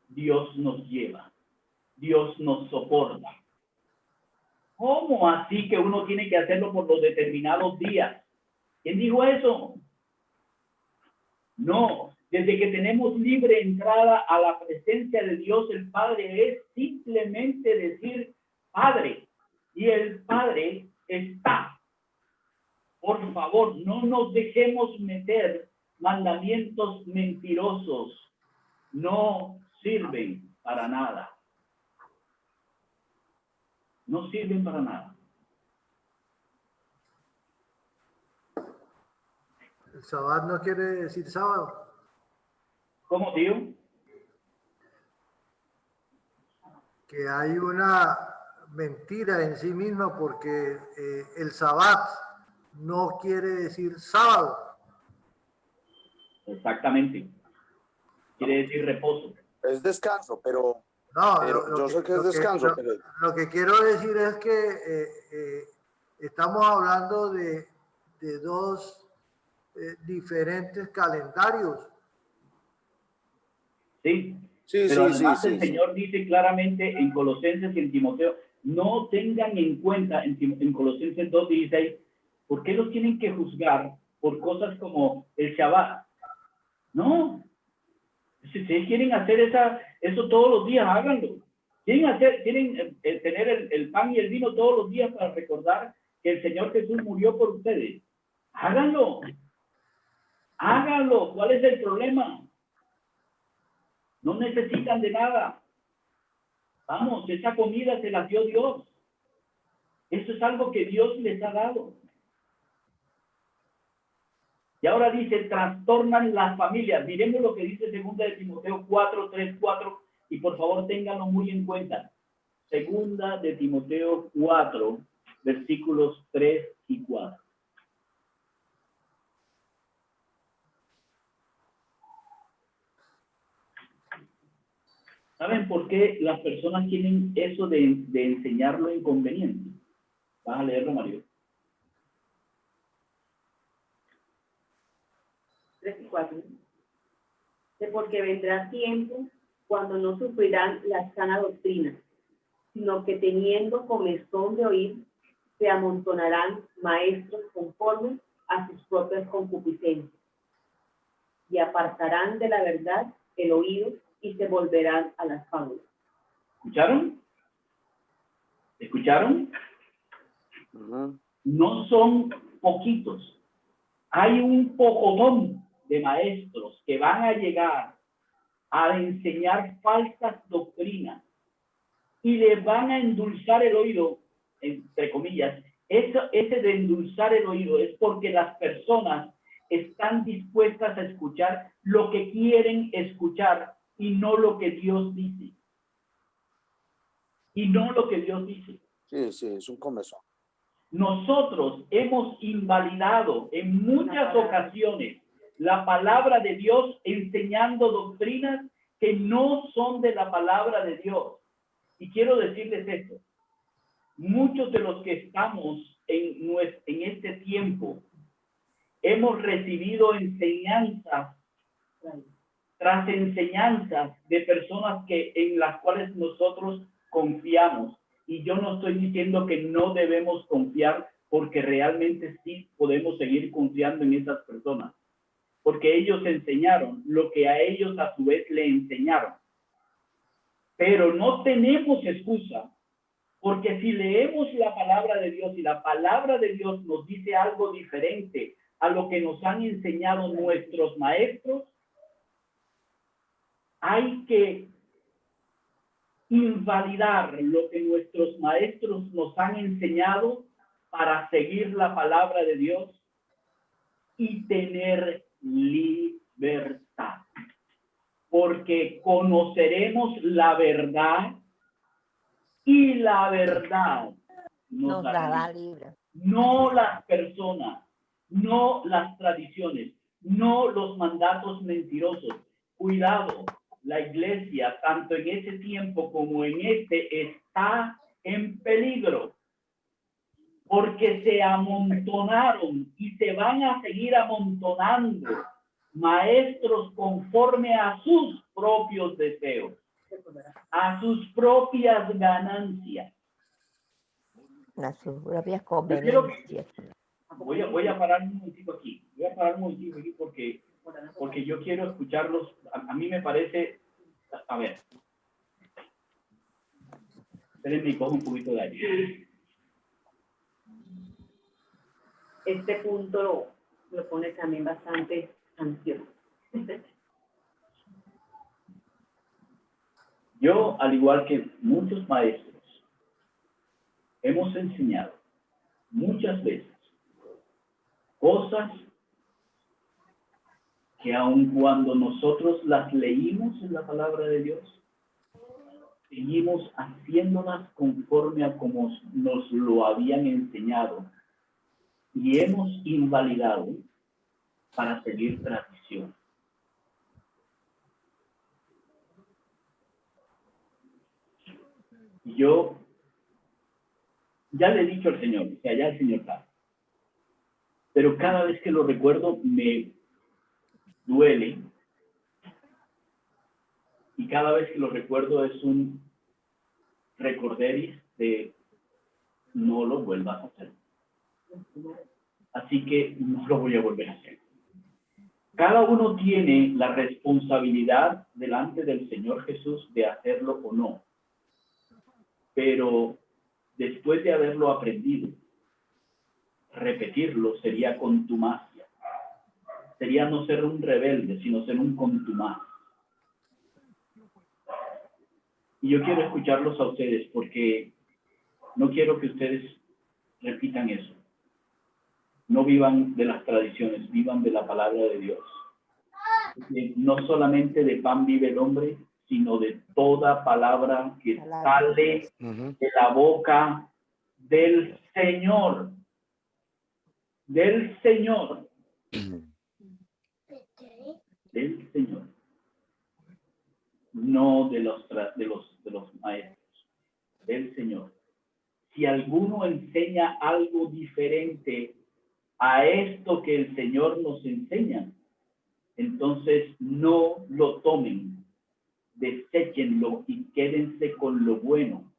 Dios nos lleva, Dios nos soporta. ¿Cómo así que uno tiene que hacerlo por los determinados días? ¿Quién dijo eso? No, desde que tenemos libre entrada a la presencia de Dios el Padre es simplemente decir Padre, y el Padre está. Por favor, no nos dejemos meter mandamientos mentirosos. No sirven para nada. No sirven para nada.
El Sabbat no quiere decir sábado.
¿Cómo, tío?
Que hay una mentira en sí misma porque el Sabbat no quiere decir sábado.
Exactamente. Quiere decir reposo.
Es descanso, pero
No,
yo sé que es descanso, pero
lo que quiero decir es que estamos hablando de dos diferentes calendarios.
Sí.
sí,
Pero
sí,
además
sí,
el
sí, sí.
Señor dice claramente en Colosenses y en Timoteo, no tengan en cuenta en Colosenses 2:16, ¿por qué los tienen que juzgar por cosas como el Shabbat? No. Si ustedes quieren hacer eso todos los días, háganlo. Quieren tener el pan y el vino todos los días para recordar que el Señor Jesús murió por ustedes. Háganlo. Háganlo. ¿Cuál es el problema? No necesitan de nada. Vamos, esa comida se la dio Dios. Eso es algo que Dios les ha dado. Y ahora dice, trastornan las familias. Miremos lo que dice 2 de Timoteo 4:3-4, y por favor ténganlo muy en cuenta. 2 de Timoteo 4, versículos 3 y 4. ¿Saben por qué las personas tienen eso de enseñar lo inconveniente? ¿Vas a leerlo, Mario?
3 y 4. De porque vendrá tiempo cuando no sufrirán la sana doctrina, sino que teniendo comezón de oír, se amontonarán maestros conformes a sus propias concupiscencias, y apartarán de la verdad el oído y se volverán a las fábulas.
¿Escucharon? ¿Escucharon?
Ujú.
No son poquitos. Hay un pocotón de maestros que van a llegar a enseñar falsas doctrinas y les van a endulzar el oído, entre comillas. Ese de endulzar el oído es porque las personas están dispuestas a escuchar lo que quieren escuchar y no lo que Dios dice. Y no lo que Dios dice.
Sí, sí, es un comezón.
Nosotros hemos invalidado en muchas ocasiones la palabra de Dios enseñando doctrinas que no son de la palabra de Dios. Y quiero decirles esto. Muchos de los que estamos en este tiempo hemos recibido enseñanzas tras enseñanzas de personas en las cuales nosotros confiamos. Y yo no estoy diciendo que no debemos confiar, porque realmente sí podemos seguir confiando en esas personas. Porque ellos enseñaron lo que a ellos a su vez le enseñaron. Pero no tenemos excusa, porque si leemos la palabra de Dios y la palabra de Dios nos dice algo diferente a lo que nos han enseñado nuestros maestros, hay que invalidar lo que nuestros maestros nos han enseñado para seguir la palabra de Dios y tener libertad. Porque conoceremos la verdad y la verdad nos hará libre. No las personas, no las tradiciones, no los mandatos mentirosos. Cuidado, la iglesia, tanto en ese tiempo como en este, está en peligro. Porque se amontonaron y se van a seguir amontonando maestros conforme a sus propios deseos. a sus propias ganancias.
A sus propias
Yo quiero-
conveniencias.
Voy a parar un momentito aquí. Voy a parar un momentito aquí porque yo quiero escucharlos. A mí me parece... A ver. Espérenme y cojo un poquito de aire.
Este punto lo pone también bastante ansioso.
Yo, al igual que muchos maestros, hemos enseñado muchas veces cosas que aun cuando nosotros las leímos en la palabra de Dios, seguimos haciéndolas conforme a como nos lo habían enseñado y hemos invalidado para seguir tradición. Y yo ya le he dicho al Señor, o sea, ya el Señor sabe, pero cada vez que lo recuerdo me duele y cada vez que lo recuerdo es un recorderis de no lo vuelvas a hacer. Así que no lo voy a volver a hacer. Cada uno tiene la responsabilidad delante del Señor Jesús de hacerlo o no. Pero después de haberlo aprendido, repetirlo sería contumacia. Sería no ser un rebelde, sino ser un contumaz. Y yo quiero escucharlos a ustedes porque no quiero que ustedes repitan eso. No vivan de las tradiciones, vivan de la palabra de Dios. Porque no solamente de pan vive el hombre, sino de toda palabra que sale de la boca del Señor. Del Señor. Del Señor. No de los maestros. Del Señor. Si alguno enseña algo diferente a esto que el Señor nos enseña, entonces no lo tomen, deséchenlo y quédense con lo bueno.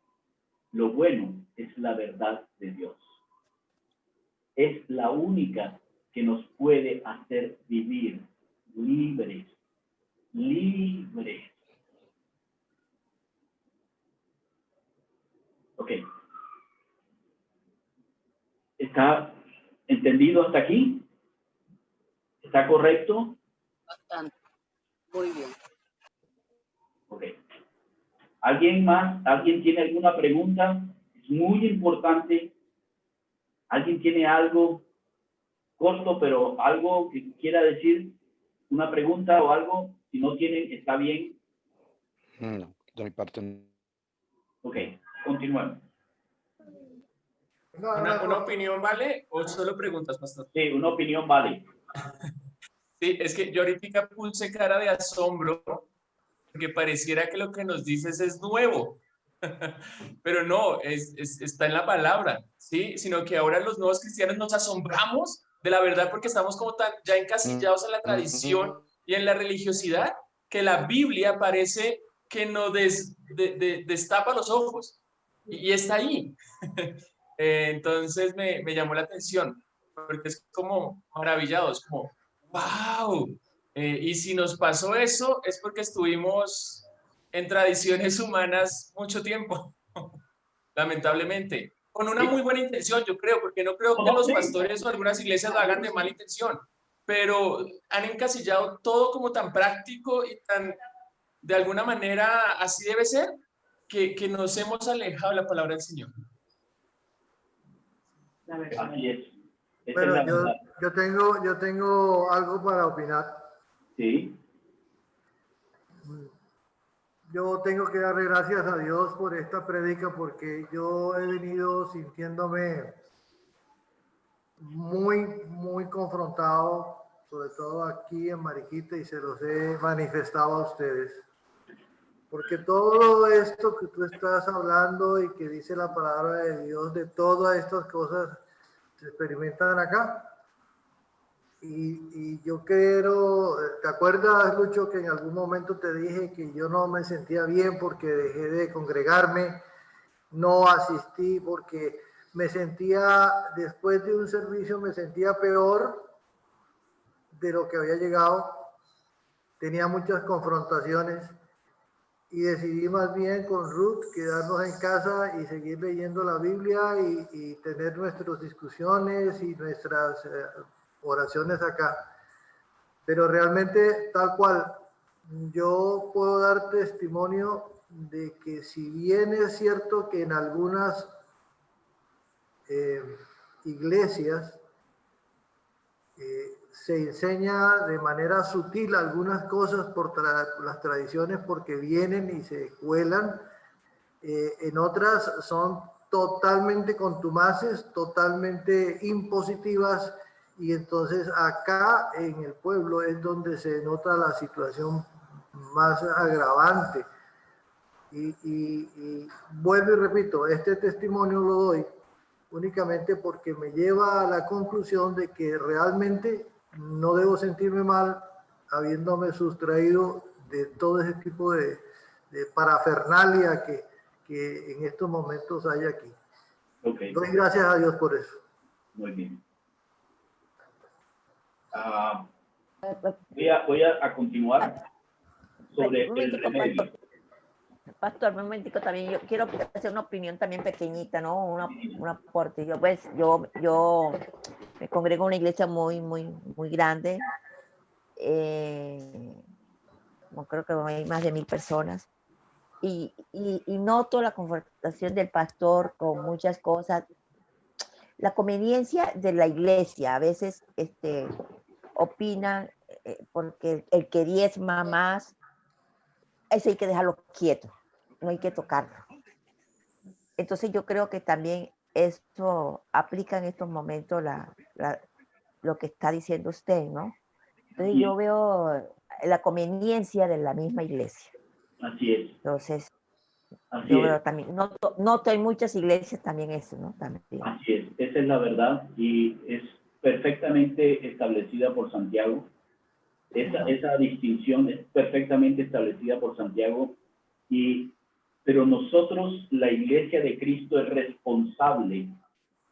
Lo bueno es la verdad de Dios. Es la única que nos puede hacer vivir libres, libres. Ok. ¿Está entendido hasta aquí? ¿Está correcto?
Bastante. Muy bien.
Ok. ¿Alguien más? ¿Alguien tiene alguna pregunta? Es muy importante. ¿Alguien tiene algo corto, pero algo que quiera decir? ¿Una pregunta o algo? Si no tienen, está bien.
No, de mi parte no.
Ok, continuemos.
¿Una opinión vale o solo preguntas, pastor?
Sí, una opinión vale.
Sí, es que yo ahorita puse cara de asombro porque pareciera que lo que nos dices es nuevo, pero no, está en la palabra, ¿sí? Sino que ahora los nuevos cristianos nos asombramos de la verdad porque estamos como tan ya encasillados en la tradición y en la religiosidad que la Biblia parece que nos destapa los ojos y está ahí. Entonces me llamó la atención porque es como maravillado, es como, wow. Y si nos pasó eso es porque estuvimos en tradiciones humanas mucho tiempo, lamentablemente. Con una muy buena intención, yo creo, porque no creo que los pastores o algunas iglesias lo hagan de mala intención, pero han encasillado todo como tan práctico y tan, de alguna manera, así debe ser, que nos hemos alejado de la palabra del Señor.
Así es.
Bueno, yo tengo algo para opinar.
Sí.
Yo tengo que darle gracias a Dios por esta prédica porque yo he venido sintiéndome muy confrontado, sobre todo aquí en Mariquita, y se los he manifestado a ustedes. Porque todo esto que tú estás hablando y que dice la palabra de Dios, de todas estas cosas, se experimentan acá. y yo quiero, ¿te acuerdas, Lucho, que en algún momento te dije que yo no me sentía bien porque dejé de congregarme? No asistí porque me sentía, después de un servicio, me sentía peor de lo que había llegado. Tenía muchas confrontaciones y decidí más bien con Ruth quedarnos en casa y seguir leyendo la Biblia y tener nuestras discusiones y nuestras oraciones acá. Pero realmente, tal cual, yo puedo dar testimonio de que si bien es cierto que en algunas iglesias se enseña de manera sutil algunas cosas por las tradiciones porque vienen y se cuelan, en otras son totalmente contumaces, totalmente impositivas, y entonces acá en el pueblo es donde se nota la situación más agravante. Y vuelvo y repito, este testimonio lo doy únicamente porque me lleva a la conclusión de que realmente no debo sentirme mal habiéndome sustraído de todo ese tipo de parafernalia que en estos momentos hay aquí.
Okay.
Doy gracias a Dios por eso.
Muy bien. Voy a continuar sobre el remedio.
Pastor, un momentico también, yo quiero hacer una opinión también pequeñita, ¿no? Un aporte. Yo me congrego en una iglesia muy grande, creo que hay más de 1000 personas, y noto la confrontación del pastor con muchas cosas, la conveniencia de la iglesia, a veces opinan, porque el que diezma más, ese hay que dejarlo quieto, no hay que tocarlo. Entonces yo creo que también esto aplica en estos momentos lo que está diciendo usted, ¿no? Entonces yo veo la conveniencia de la misma iglesia.
Así es.
Entonces,
Así
yo
es.
veo también, noto en muchas iglesias también eso, ¿no? También.
Así es, esa es la verdad y es perfectamente establecida por Santiago. Esa distinción es perfectamente establecida por Santiago, pero nosotros, la Iglesia de Cristo, es responsable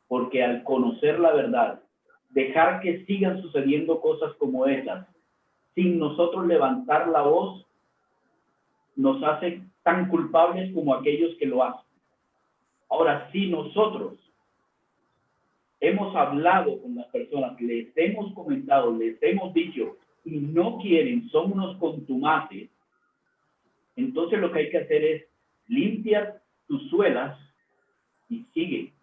porque al conocer la verdad, dejar que sigan sucediendo cosas como esas, sin nosotros levantar la voz, nos hace tan culpables como aquellos que lo hacen. Ahora, si nosotros hemos hablado con las personas, les hemos comentado, les hemos dicho, y no quieren, son unos contumaces, entonces lo que hay que hacer es limpiar tus suelas y sigue.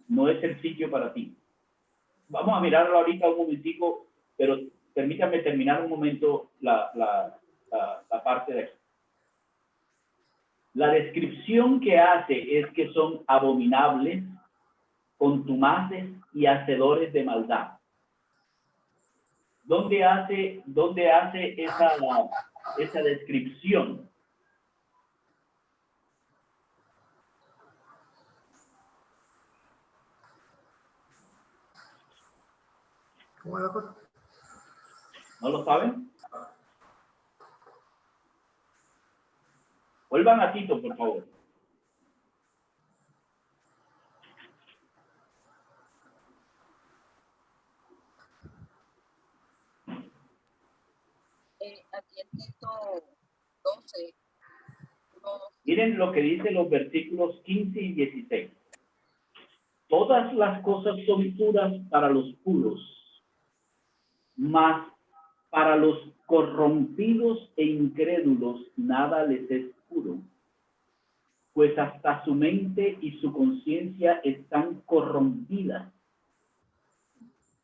No es el sitio para ti. Vamos a mirarlo ahorita un momentico, pero permítame terminar un momento la parte de aquí. La descripción que hace es que son abominables, contumaces y hacedores de maldad. ¿Dónde hace esa descripción?
¿Cómo es la cosa?
¿No lo saben? Vuelvan a Tito, por favor.
Aquí en Tito 12.
Miren lo que dicen los versículos 15 y 16. Todas las cosas son puras para los puros, mas para los corrompidos e incrédulos nada les es puro, pues hasta su mente y su conciencia están corrompidas.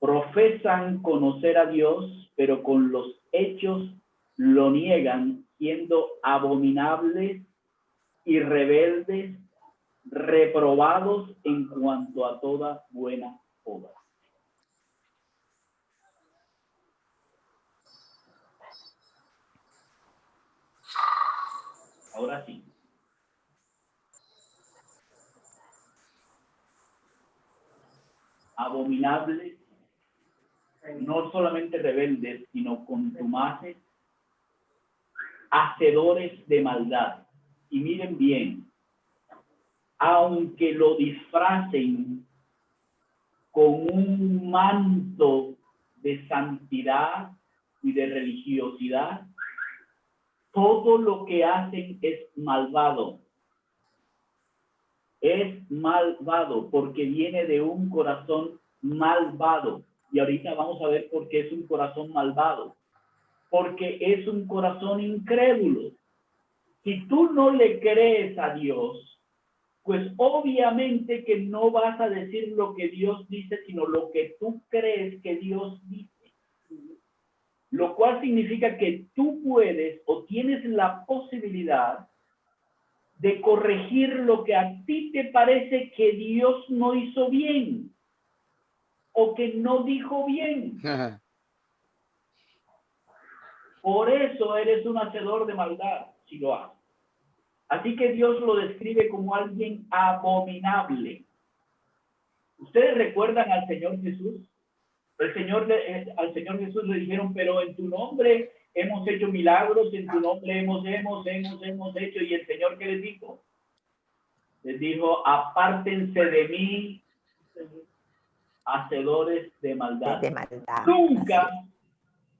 Profesan conocer a Dios, pero con los hechos lo niegan, siendo abominables y rebeldes, reprobados en cuanto a toda buena obra. Ahora sí. Abominables no solamente rebeldes, sino contumaces, hacedores de maldad. Y miren bien, aunque lo disfracen con un manto de santidad y de religiosidad, todo lo que hacen es malvado. Es malvado porque viene de un corazón malvado. Y ahorita vamos a ver por qué es un corazón malvado. Porque es un corazón incrédulo. Si tú no le crees a Dios, pues obviamente que no vas a decir lo que Dios dice, sino lo que tú crees que Dios dice. Lo cual significa que tú puedes o tienes la posibilidad de corregir lo que a ti te parece que Dios no hizo bien o que no dijo bien. Por eso eres un hacedor de maldad, si lo haces. Así que Dios lo describe como alguien abominable. ¿Ustedes recuerdan al Señor Jesús? Al Señor Jesús le dijeron, pero en tu nombre hemos hecho milagros, en tu nombre hemos hecho. Y el Señor, ¿qué les dijo? Les dijo, apártense de mí, hacedores de maldad.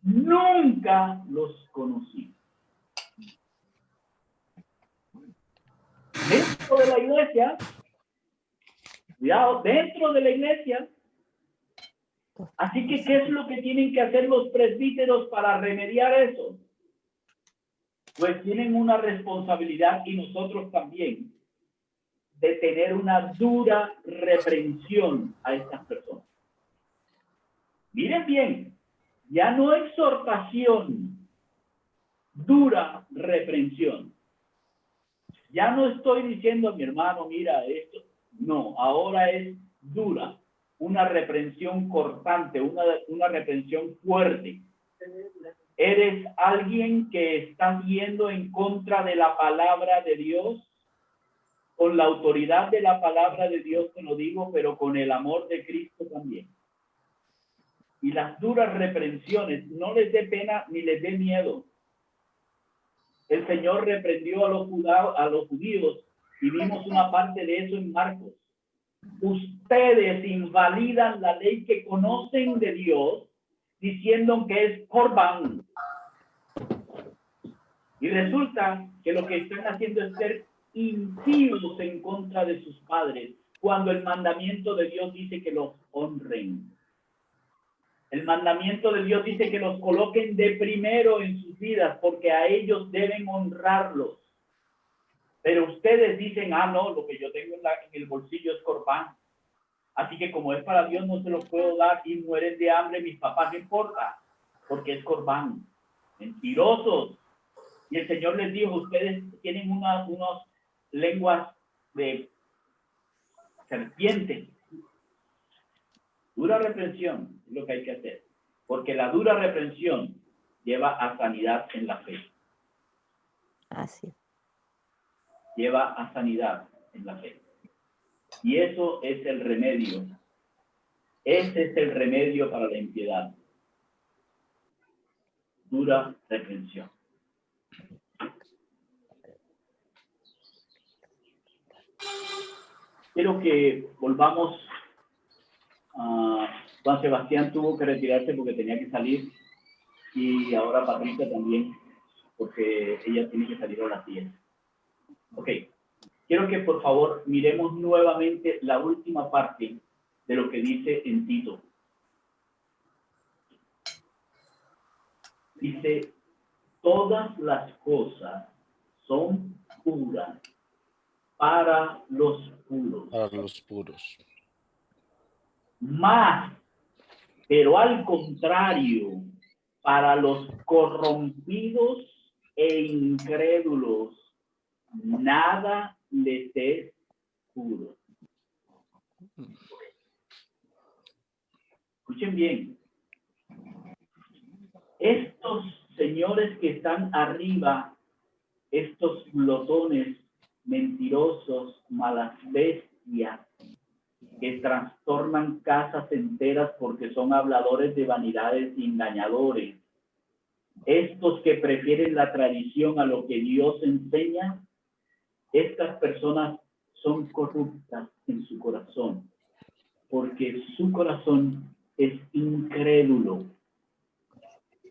Nunca los conocí. Dentro de la iglesia, cuidado, dentro de la iglesia. Así que, ¿qué es lo que tienen que hacer los presbíteros para remediar eso? Pues tienen una responsabilidad, y nosotros también, de tener una dura reprensión a estas personas. Miren bien, ya no exhortación, dura reprensión. Ya no estoy diciendo a mi hermano, mira esto. No, ahora es dura. Una reprensión cortante, una reprensión fuerte. ¿Eres alguien que está yendo en contra de la palabra de Dios? Con la autoridad de la palabra de Dios te lo digo, pero con el amor de Cristo también. Y las duras reprensiones, no les dé pena ni les dé miedo. El Señor reprendió a los judíos y vimos una parte de eso en Marcos. Ustedes invalidan la ley que conocen de Dios diciendo que es Corbán. Y resulta que lo que están haciendo es ser impíos en contra de sus padres, cuando el mandamiento de Dios dice que los honren. El mandamiento de Dios dice que los coloquen de primero en sus vidas, porque a ellos deben honrarlos. Pero ustedes dicen, no, lo que yo tengo en el bolsillo es Corbán. Así que como es para Dios, no se los puedo dar y mueren de hambre mis papás, no importa, porque es Corbán. Mentirosos. Y el Señor les dijo, ustedes tienen unas lenguas de serpiente. Dura reprensión es lo que hay que hacer, porque la dura reprensión lleva a sanidad en la fe.
Así.
Lleva a sanidad en la fe. Y eso es el remedio. Ese es el remedio para la impiedad. Dura reprensión. Quiero que volvamos a Juan Sebastián. Tuvo que retirarse porque tenía que salir, y ahora Patricia también, porque ella tiene que salir a las 10. Ok, quiero que por favor miremos nuevamente la última parte de lo que dice en Tito. Dice, todas las cosas son puras para los puros.
Para los puros.
Más, pero al contrario, para los corrompidos e incrédulos, nada les es puro. Escuchen bien. Estos señores que están arriba, estos glotones, mentirosos, malas bestias, que trastornan casas enteras porque son habladores de vanidades y engañadores. Estos que prefieren la tradición a lo que Dios enseña, estas personas son corruptas en su corazón, porque su corazón es incrédulo.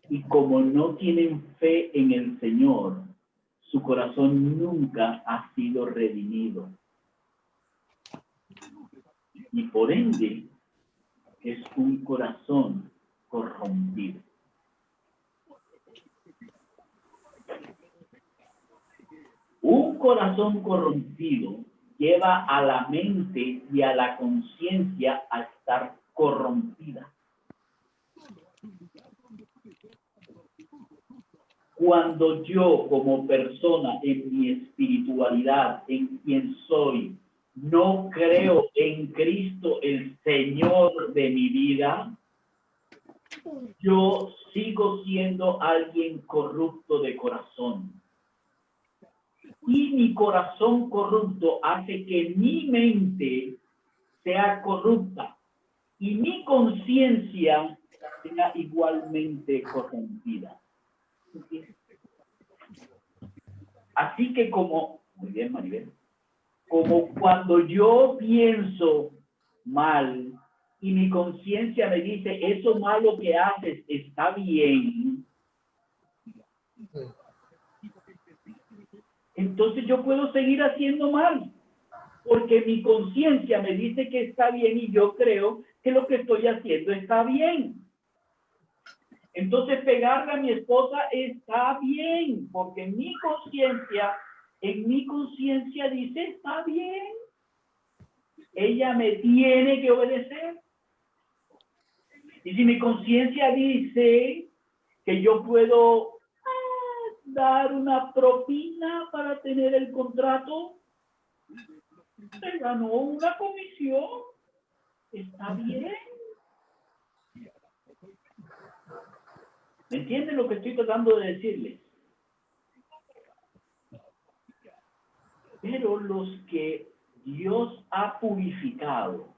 Y como no tienen fe en el Señor, su corazón nunca ha sido redimido. Y por ende, es un corazón corrompido. Un corazón corrompido lleva a la mente y a la conciencia a estar corrompida. Cuando yo como persona en mi espiritualidad, en quien soy, no creo en Cristo el Señor de mi vida, yo sigo siendo alguien corrupto de corazón. Y mi corazón corrupto hace que mi mente sea corrupta y mi conciencia sea igualmente corrompida. Así que como, muy bien Maribel, como cuando yo pienso mal y mi conciencia me dice, eso malo que haces está bien, entonces yo puedo seguir haciendo mal, porque mi conciencia me dice que está bien y yo creo que lo que estoy haciendo está bien. Entonces pegarle a mi esposa está bien, porque en mi conciencia dice, está bien. Ella me tiene que obedecer. Y si mi conciencia dice que yo puedo dar una propina para tener el contrato, se ganó una comisión, está bien. ¿Me entienden lo que estoy tratando de decirles? Pero los que Dios ha purificado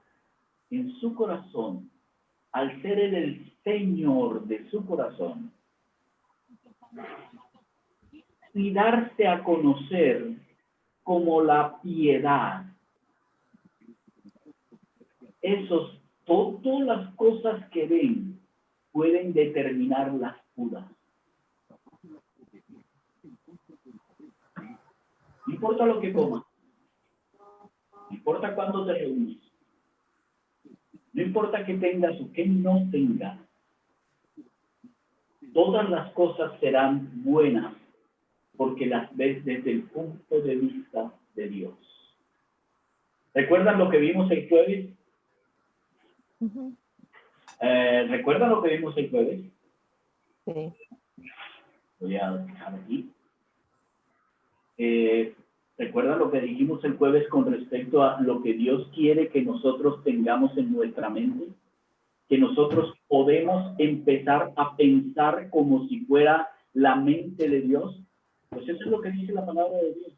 en su corazón, al ser Él el Señor de su corazón, y darse a conocer como la piedad, todas las cosas que ven pueden determinar las puras. No importa lo que comas, no importa cuándo te reúnes, no importa que tengas o que no tengas, todas las cosas serán buenas porque las ves desde el punto de vista de Dios. ¿Recuerdan lo que vimos el jueves? ¿Recuerdan lo que vimos el jueves?
Sí.
Voy a dejar aquí. ¿Recuerdan lo que dijimos el jueves con respecto a lo que Dios quiere que nosotros tengamos en nuestra mente? Que nosotros podemos empezar a pensar como si fuera la mente de Dios. Pues eso es lo que dice la palabra de Dios.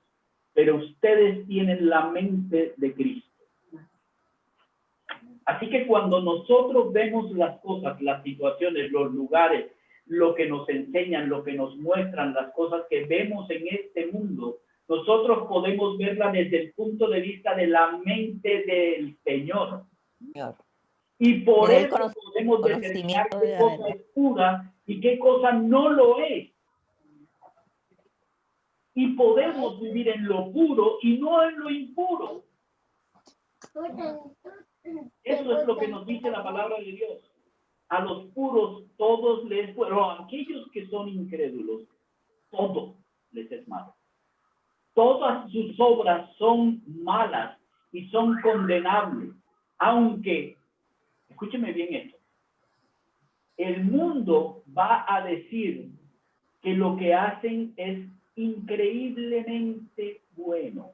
Pero ustedes tienen la mente de Cristo. Así que cuando nosotros vemos las cosas, las situaciones, los lugares, lo que nos enseñan, lo que nos muestran, las cosas que vemos en este mundo, nosotros podemos verla desde el punto de vista de la mente del Señor. Y por eso podemos determinar qué cosa es pura y qué cosa no lo es. Y podemos vivir en lo puro y no en lo impuro. Eso es lo que nos dice la palabra de Dios. A los puros todos les, pero a aquellos que son incrédulos, todo les es malo. Todas sus obras son malas y son condenables. Aunque, escúcheme bien esto, el mundo va a decir que lo que hacen es increíblemente bueno.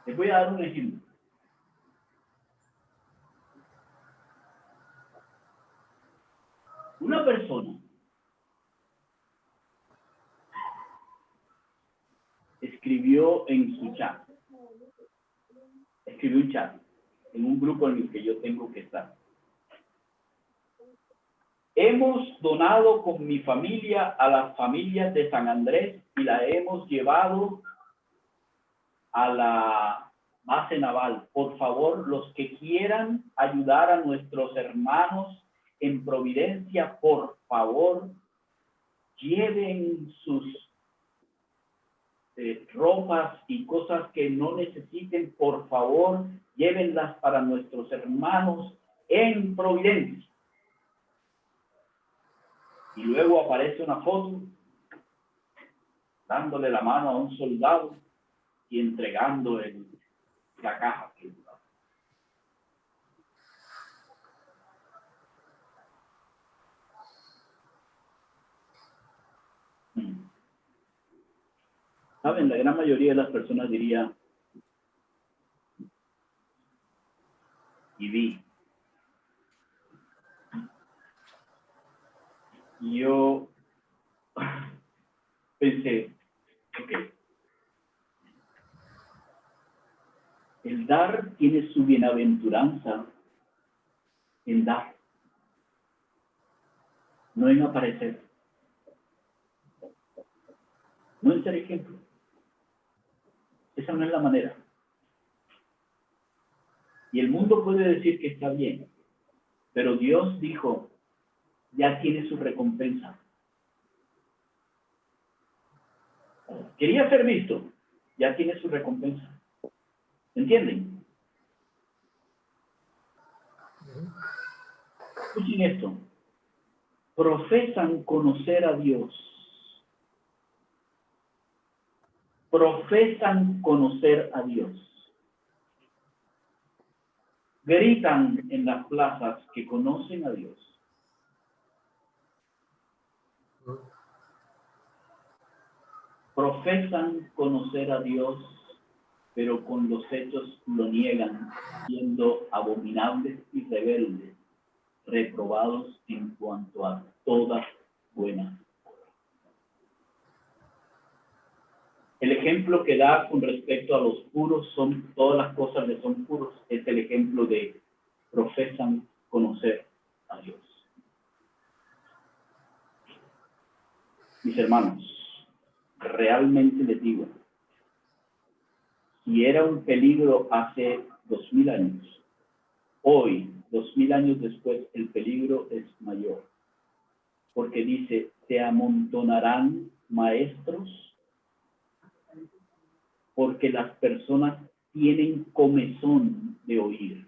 Les voy a dar un ejemplo. Una persona es escribió en su chat. Escribió un chat en un grupo en el que yo tengo que estar. Hemos donado con mi familia a las familias de San Andrés y la hemos llevado a la base naval. Por favor, los que quieran ayudar a nuestros hermanos en Providencia, por favor, lleven sus ropas y cosas que no necesiten, por favor, llévenlas para nuestros hermanos en Providencia. Y luego aparece una foto dándole la mano a un soldado y entregando la caja. ¿Saben? La gran mayoría de las personas diría, y vi. Y yo pensé, ok, el dar tiene su bienaventuranza en dar, no en aparecer, no en ser ejemplo. Esa no es la manera. Y el mundo puede decir que está bien, pero Dios dijo, ya tiene su recompensa. Quería ser visto, ya tiene su recompensa. ¿Entienden? Escuchen esto. Profesan conocer a Dios. Profesan conocer a Dios. Gritan en las plazas que conocen a Dios. Profesan conocer a Dios, pero con los hechos lo niegan, siendo abominables y rebeldes, reprobados en cuanto a toda buena. El ejemplo que da con respecto a los puros son, todas las cosas que son puros, es el ejemplo de profesan conocer a Dios. Mis hermanos, realmente les digo, si era un peligro hace 2000 años, hoy, 2000 años después, el peligro es mayor. Porque dice, se amontonarán maestros, porque las personas tienen comezón de oír.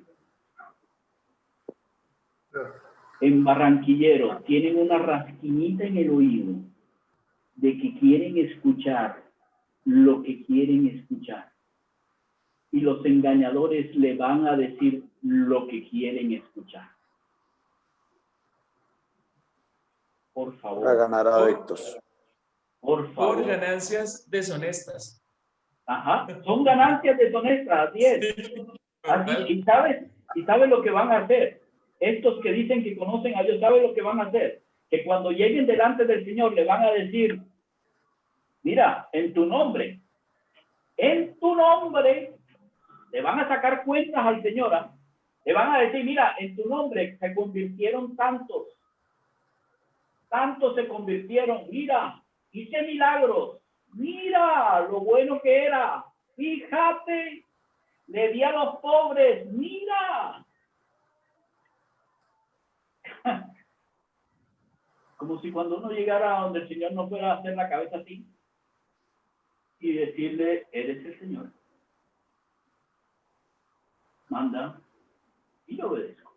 En Barranquillero tienen una rasquiñita en el oído de que quieren escuchar lo que quieren escuchar. Y los engañadores le van a decir lo que quieren escuchar. Por favor.
Para ganar adeptos.
Por favor.
Por ganancias deshonestas.
Ajá, son ganancias deshonestas, así es. Así, y sabes lo que van a hacer. Estos que dicen que conocen a Dios, ¿saben lo que van a hacer? Que cuando lleguen delante del Señor le van a decir, mira, en tu nombre, le van a sacar cuentas al Señor. ¿Ah? Le van a decir, mira, en tu nombre se convirtieron tantos se convirtieron, mira, hice milagros, mira lo bueno que era, fíjate, le di a los pobres, mira. Como si cuando uno llegara a donde el Señor no fuera a hacer la cabeza así y decirle, eres el Señor. Manda y yo obedezco.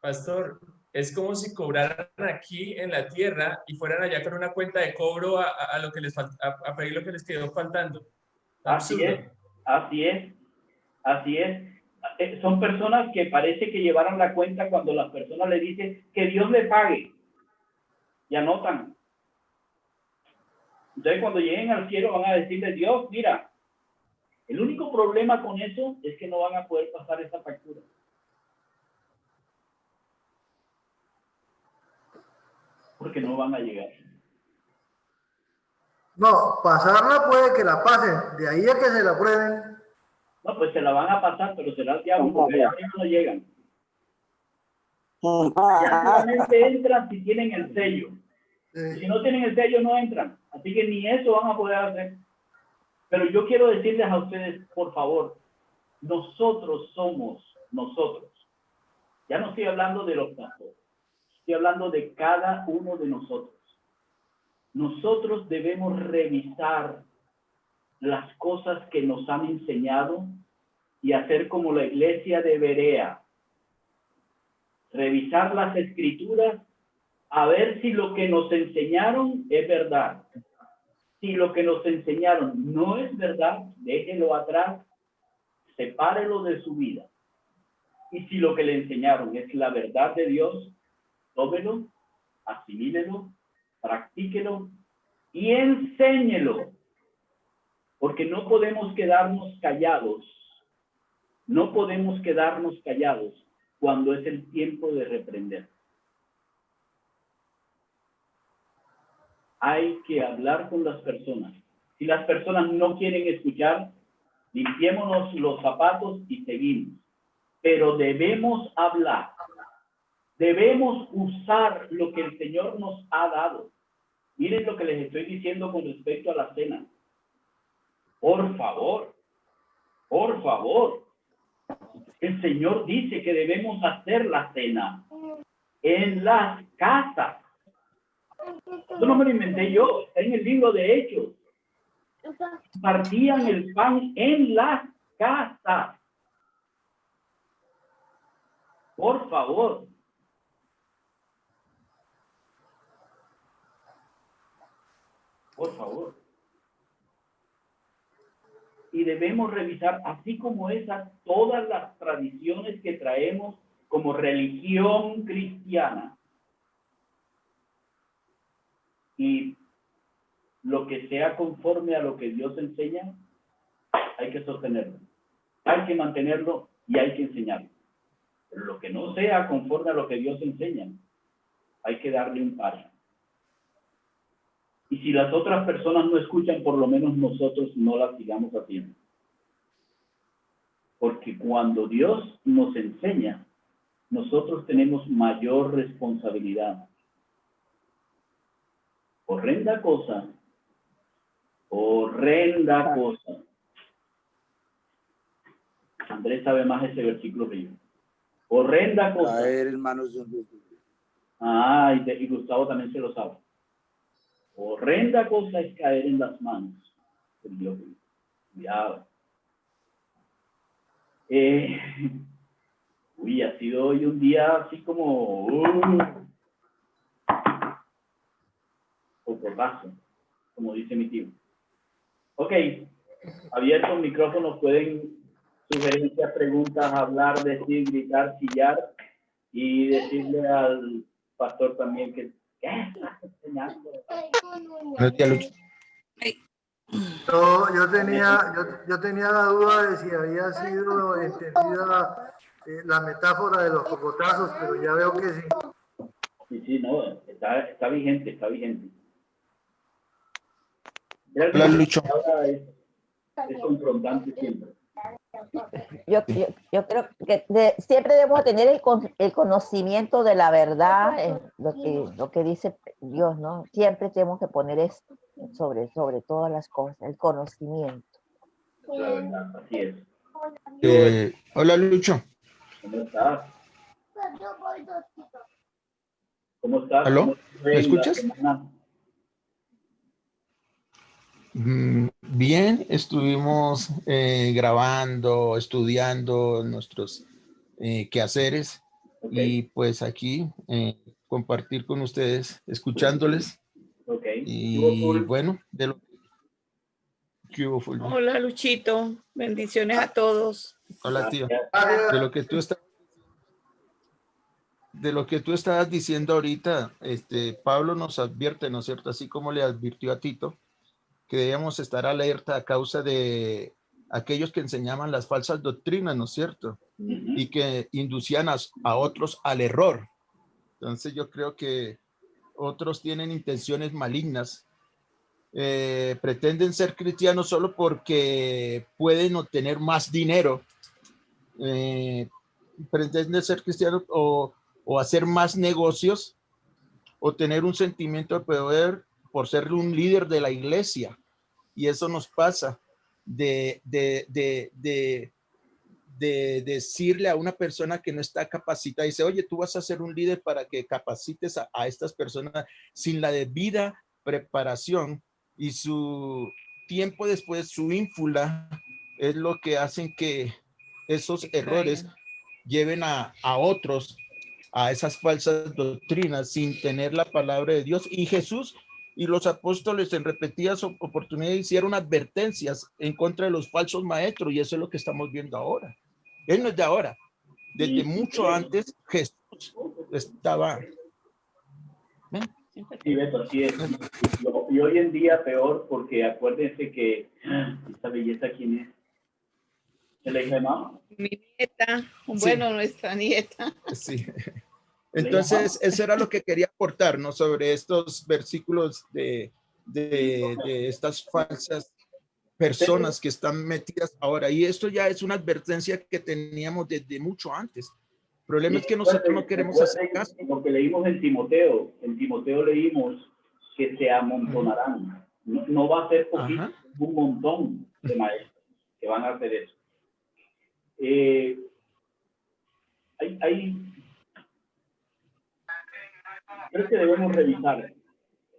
Pastor, es como si cobraran aquí en la tierra y fueran allá con una cuenta de cobro a lo que les a pedir lo que les quedó faltando.
Así es. Son personas que parece que llevaron la cuenta cuando las personas le dicen que Dios le pague y anotan. Entonces cuando lleguen al cielo van a decirle, Dios, mira, el único problema con eso es que no van a poder pasar esa factura. Porque no van a llegar.
No, pasarla puede que la pasen, de ahí a que se la prueben.
No, pues se la van a pasar, pero será el diablo, porque allá arriba no llegan. Ya solamente entran si tienen el sello. Y si no tienen el sello, no entran. Así que ni eso van a poder hacer. Pero yo quiero decirles a ustedes, por favor, nosotros somos nosotros. Ya no estoy hablando de los pastores. Estoy hablando de cada uno de nosotros. Nosotros debemos revisar las cosas que nos han enseñado y hacer como la iglesia de Berea. Revisar las escrituras a ver si lo que nos enseñaron es verdad. Si lo que nos enseñaron no es verdad, déjelo atrás, sepárelo de su vida. Y si lo que le enseñaron es la verdad de Dios, tómelo, asimílelo, practíquelo y enséñelo. Porque no podemos quedarnos callados. No podemos quedarnos callados cuando es el tiempo de reprender. Hay que hablar con las personas. Si las personas no quieren escuchar, limpiémonos los zapatos y seguimos. Pero debemos hablar. Debemos usar lo que el Señor nos ha dado. Miren lo que les estoy diciendo con respecto a la cena. Por favor, por favor. El Señor dice que debemos hacer la cena en las casas. Eso no me lo inventé yo, está en el libro de Hechos. Partían el pan en las casas. Por favor. Por favor. Y debemos revisar, así como esas, todas las tradiciones que traemos como religión cristiana. Y lo que sea conforme a lo que Dios enseña, hay que sostenerlo. Hay que mantenerlo y hay que enseñarlo. Pero lo que no sea conforme a lo que Dios enseña, hay que darle un paso. Y si las otras personas no escuchan, por lo menos nosotros no las sigamos haciendo. Porque cuando Dios nos enseña, nosotros tenemos mayor responsabilidad. Horrenda cosa. Horrenda cosa. Andrés sabe más ese versículo que yo. Horrenda cosa.
Caer en manos de un Dios.
Ah, y Gustavo también se lo sabe. Horrenda cosa es caer en las manos del Dios. Cuidado. Ha sido hoy un día así como portazo, como dice mi tío. Ok, abierto el micrófono, pueden sugerencias, preguntas, hablar, decir, gritar, chillar y decirle al pastor también que ¿qué estás enseñando?
Yo tenía la duda de si había sido entendida la metáfora de los cocotazos, pero ya veo que sí.
Sí, no, está vigente, está vigente.
Hola, Lucho.
Ahora es confrontante siempre.
Yo creo que siempre debemos tener el conocimiento de la verdad, lo que dice Dios, ¿no? Siempre tenemos que poner esto sobre todas las cosas, el conocimiento.
La verdad, así es.
Hola, Lucho.
¿Cómo estás? ¿Cómo estás?
¿Aló? ¿Me escuchas? Bien, estuvimos grabando, estudiando nuestros quehaceres y pues aquí compartir con ustedes, escuchándoles. Y bueno, de lo que hubo.
Hola, Luchito, bendiciones a todos.
Hola, tío. De lo que tú estabas diciendo ahorita, Pablo nos advierte, ¿no es cierto? Así como le advirtió a Tito, que debíamos estar alerta a causa de aquellos que enseñaban las falsas doctrinas, ¿no es cierto? Y que inducían a otros al error. Entonces yo creo que otros tienen intenciones malignas pretenden ser cristianos solo porque pueden obtener más dinero, pretenden ser cristianos o hacer más negocios o tener un sentimiento de poder por ser un líder de la iglesia. Y eso nos pasa de decirle a una persona que no está capacitada, dice, oye, tú vas a ser un líder para que capacites a estas personas sin la debida preparación, y su tiempo después, su ínfula, es lo que hacen que esos errores lleven a otros a esas falsas doctrinas sin tener la palabra de Dios. Y Jesús y los apóstoles en repetidas oportunidades hicieron advertencias en contra de los falsos maestros, y eso es lo que estamos viendo ahora. Él no es de ahora. Desde mucho antes Jesús estaba...
Sí, Beto, así es. Y hoy en día peor, porque acuérdense que esta belleza, ¿quién es? ¿Es la hija de mamá?
Mi nieta, bueno, nuestra nieta.
Sí. Entonces, eso era lo que quería aportar, ¿no? Sobre estos versículos de estas falsas personas que están metidas ahora. Y esto ya es una advertencia que teníamos desde mucho antes. El problema es que nosotros no queremos hacer caso.
Lo que leímos en Timoteo leímos que se amontonarán. No va a ser poquito, un montón de maestros que van a hacer eso. Creo que debemos revisar.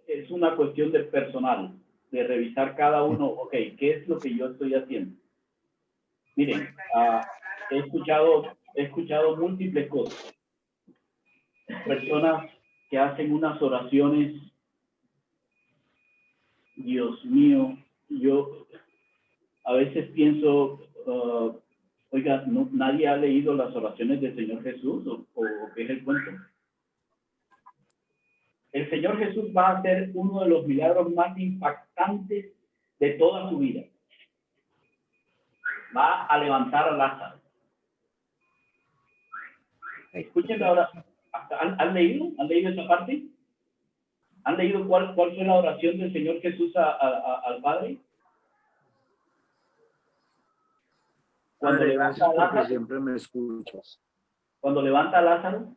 Es una cuestión de personal, de revisar cada uno, ok, ¿qué es lo que yo estoy haciendo? Miren, he escuchado múltiples cosas. Personas que hacen unas oraciones, Dios mío, yo a veces pienso, oiga, ¿nadie ha leído las oraciones del Señor Jesús o qué es el cuento? El Señor Jesús va a hacer uno de los milagros más impactantes de toda su vida. Va a levantar a Lázaro. Escúchenme ahora. ¿Han leído? ¿Han leído esa parte? ¿Han leído cuál fue la oración del Señor Jesús al Padre? Cuando levanta a Lázaro.
Siempre me escuchas.
Cuando levanta a Lázaro.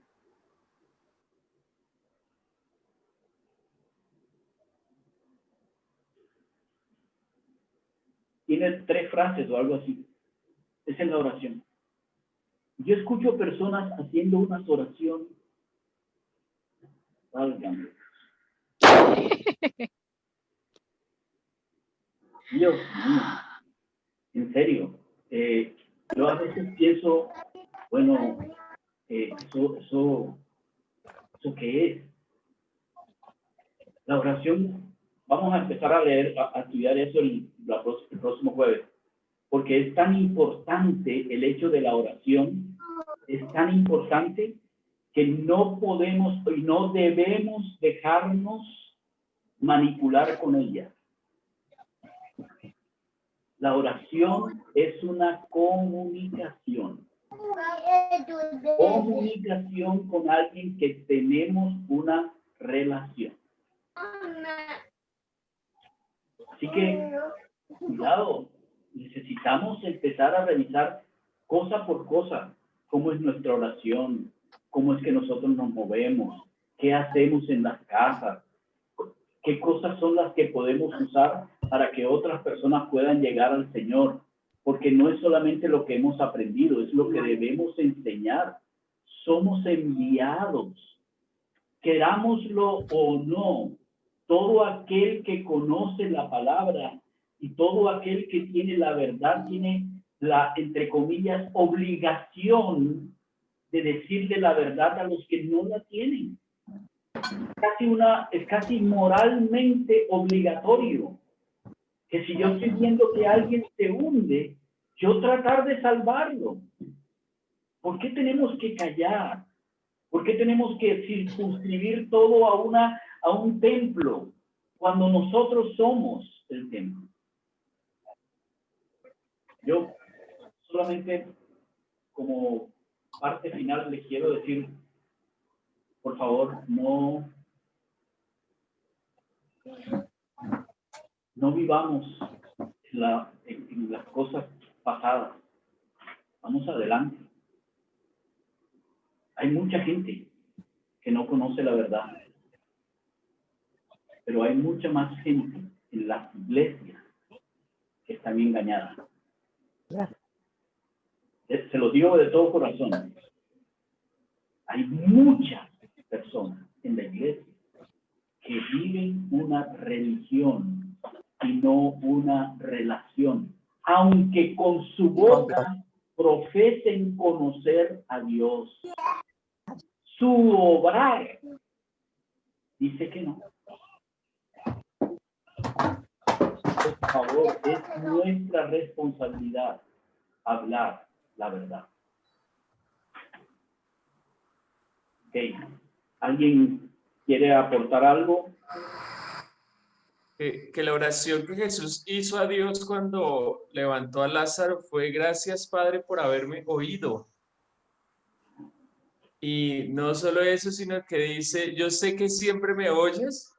Tiene 3 frases o algo así. Esa es la oración. Yo escucho personas haciendo unas oraciones. Válgame. Dios mío. En serio. Yo a veces pienso, bueno, ¿eso qué es? La oración, vamos a empezar a leer, a estudiar eso el próximo jueves, porque es tan importante el hecho de la oración, es tan importante que no podemos y no debemos dejarnos manipular con ella. La oración es una comunicación. Comunicación con alguien que tenemos una relación. Así que, cuidado, necesitamos empezar a revisar cosa por cosa cómo es nuestra oración, cómo es que nosotros nos movemos, qué hacemos en las casas, qué cosas son las que podemos usar para que otras personas puedan llegar al Señor, porque no es solamente lo que hemos aprendido, es lo que debemos enseñar. Somos enviados, querámoslo o no. Todo aquel que conoce la palabra y todo aquel que tiene la verdad tiene la, entre comillas, obligación de decirle la verdad a los que no la tienen. Es casi moralmente obligatorio que si yo estoy viendo que alguien se hunde, yo tratar de salvarlo. ¿Por qué tenemos que callar? ¿Por qué tenemos que circunscribir todo a un templo cuando nosotros somos el templo? Yo solamente como parte final les quiero decir, por favor, no no vivamos en las cosas pasadas. Vamos adelante. Hay mucha gente que no conoce la verdad, pero hay mucha más gente en las iglesias que están engañadas. Se lo digo de todo corazón. Hay muchas personas en la iglesia que viven una religión y no una relación, aunque con su boca profesen conocer a Dios. Su obrar dice que no. Por favor, es nuestra responsabilidad hablar la verdad. Ok. ¿Alguien quiere aportar algo?
Que la oración que Jesús hizo a Dios cuando levantó a Lázaro fue: gracias, Padre, por haberme oído. Y no solo eso, sino que dice: yo sé que siempre me oyes,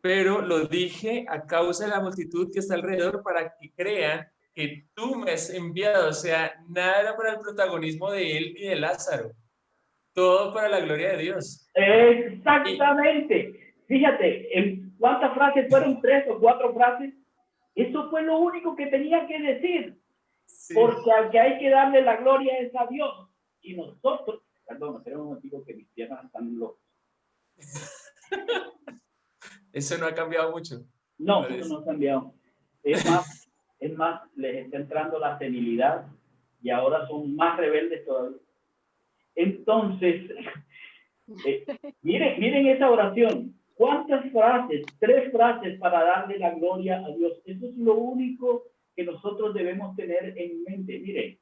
pero lo dije a causa de la multitud que está alrededor, para que crean que tú me has enviado. O sea, nada era para el protagonismo de él y de Lázaro, todo para la gloria de Dios.
Exactamente. Fíjate, ¿en cuántas frases fueron? 3 o 4 frases. Eso fue lo único que tenía que decir. Sí. Porque al que hay que darle la gloria es a Dios. Y nosotros, perdón, espera un momentito que mis piernas están locas.
Eso no ha cambiado mucho.
No, eso no ha cambiado. Es más, les está entrando la senilidad y ahora son más rebeldes todavía. Entonces, miren esa oración. ¿Cuántas frases? 3 frases para darle la gloria a Dios. Eso es lo único que nosotros debemos tener en mente. Mire,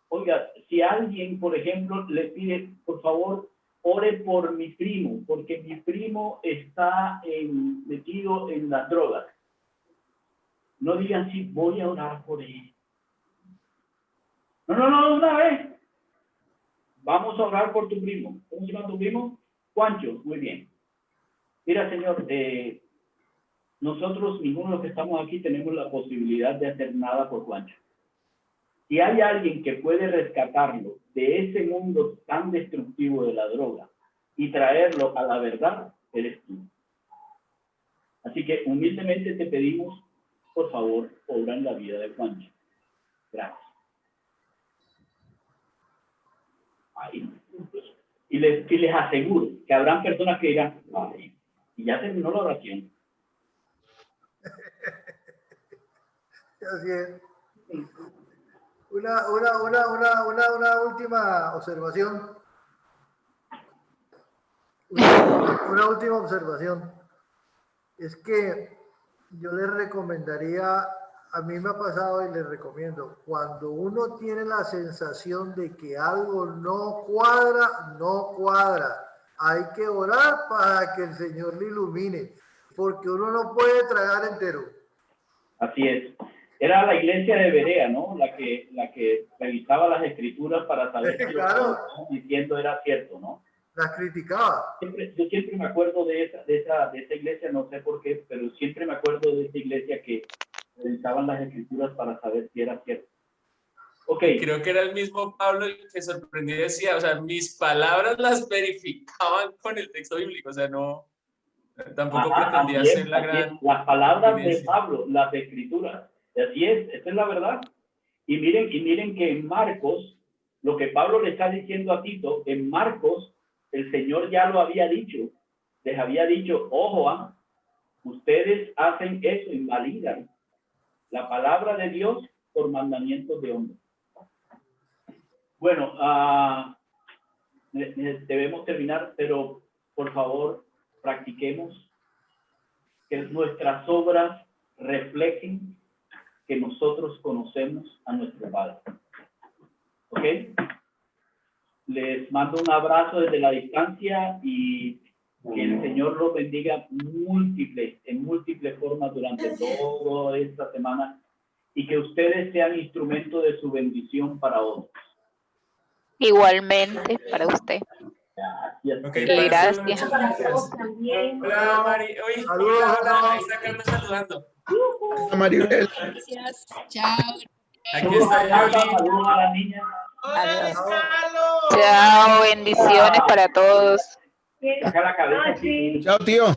oiga, si alguien, por ejemplo, le pide, por favor, ore por mi primo, porque mi primo está metido en las drogas. No digan, sí, voy a orar por él. No, una vez. Vamos a orar por tu primo. ¿Cómo se llama tu primo? Juancho, muy bien. Mira, Señor, nosotros, ninguno de los que estamos aquí, tenemos la posibilidad de hacer nada por Juancho. Si hay alguien que puede rescatarlo de ese mundo tan destructivo de la droga y traerlo a la verdad, eres tú. Así que humildemente te pedimos, por favor, obra en la vida de Juancho. Gracias. Y les aseguro que habrán personas que dirán, ay, y ya terminó la oración.
Así es. Una última observación. Una última observación. Es que yo les recomendaría, a mí me ha pasado y les recomiendo, cuando uno tiene la sensación de que algo no cuadra, hay que orar para que el Señor le ilumine, porque uno no puede tragar entero.
Así es. Era la iglesia de Berea, ¿no? La que revisaba las escrituras para saber si
claro,
lo que estaban diciendo era cierto, ¿no?
Las criticaba.
Yo siempre me acuerdo de esa iglesia, no sé por qué, pero siempre me acuerdo de esa iglesia que revisaban las escrituras para saber si era cierto. Okay.
Creo que era el mismo Pablo el que sorprendió y decía, o sea, mis palabras las verificaban con el texto bíblico, o sea, no, tampoco pretendía ser la gran...
Las palabras de Pablo, las escrituras, así es, esa es la verdad. Y miren que en Marcos, lo que Pablo le está diciendo a Tito, en Marcos, el Señor ya lo había dicho, les había dicho, ojo, ustedes hacen eso, invalidan la palabra de Dios por mandamientos de hombres. Bueno, debemos terminar, pero por favor, practiquemos que nuestras obras reflejen que nosotros conocemos a nuestro Padre. ¿Ok? Les mando un abrazo desde la distancia y que el Señor los bendiga en múltiples formas durante toda esta semana y que ustedes sean instrumento de su bendición para otros.
Igualmente para usted.
Gracias.
Okay,
gracias.
Hola, Mari. Oye, hola, ahí está Carlos saludando.
Maribel.
Gracias. Chao.
Aquí está Yoli.
Saludos a las niñas.
Adiós.
Chao, bendiciones para todos.
Saca la cabeza.
Ah, sí.
Chao, tío.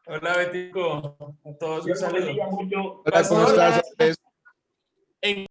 Hola, Betico. A todos un
Dios los
saludo.
bendiga mucho.
Hola, ¿cómo estás? Andrés?
En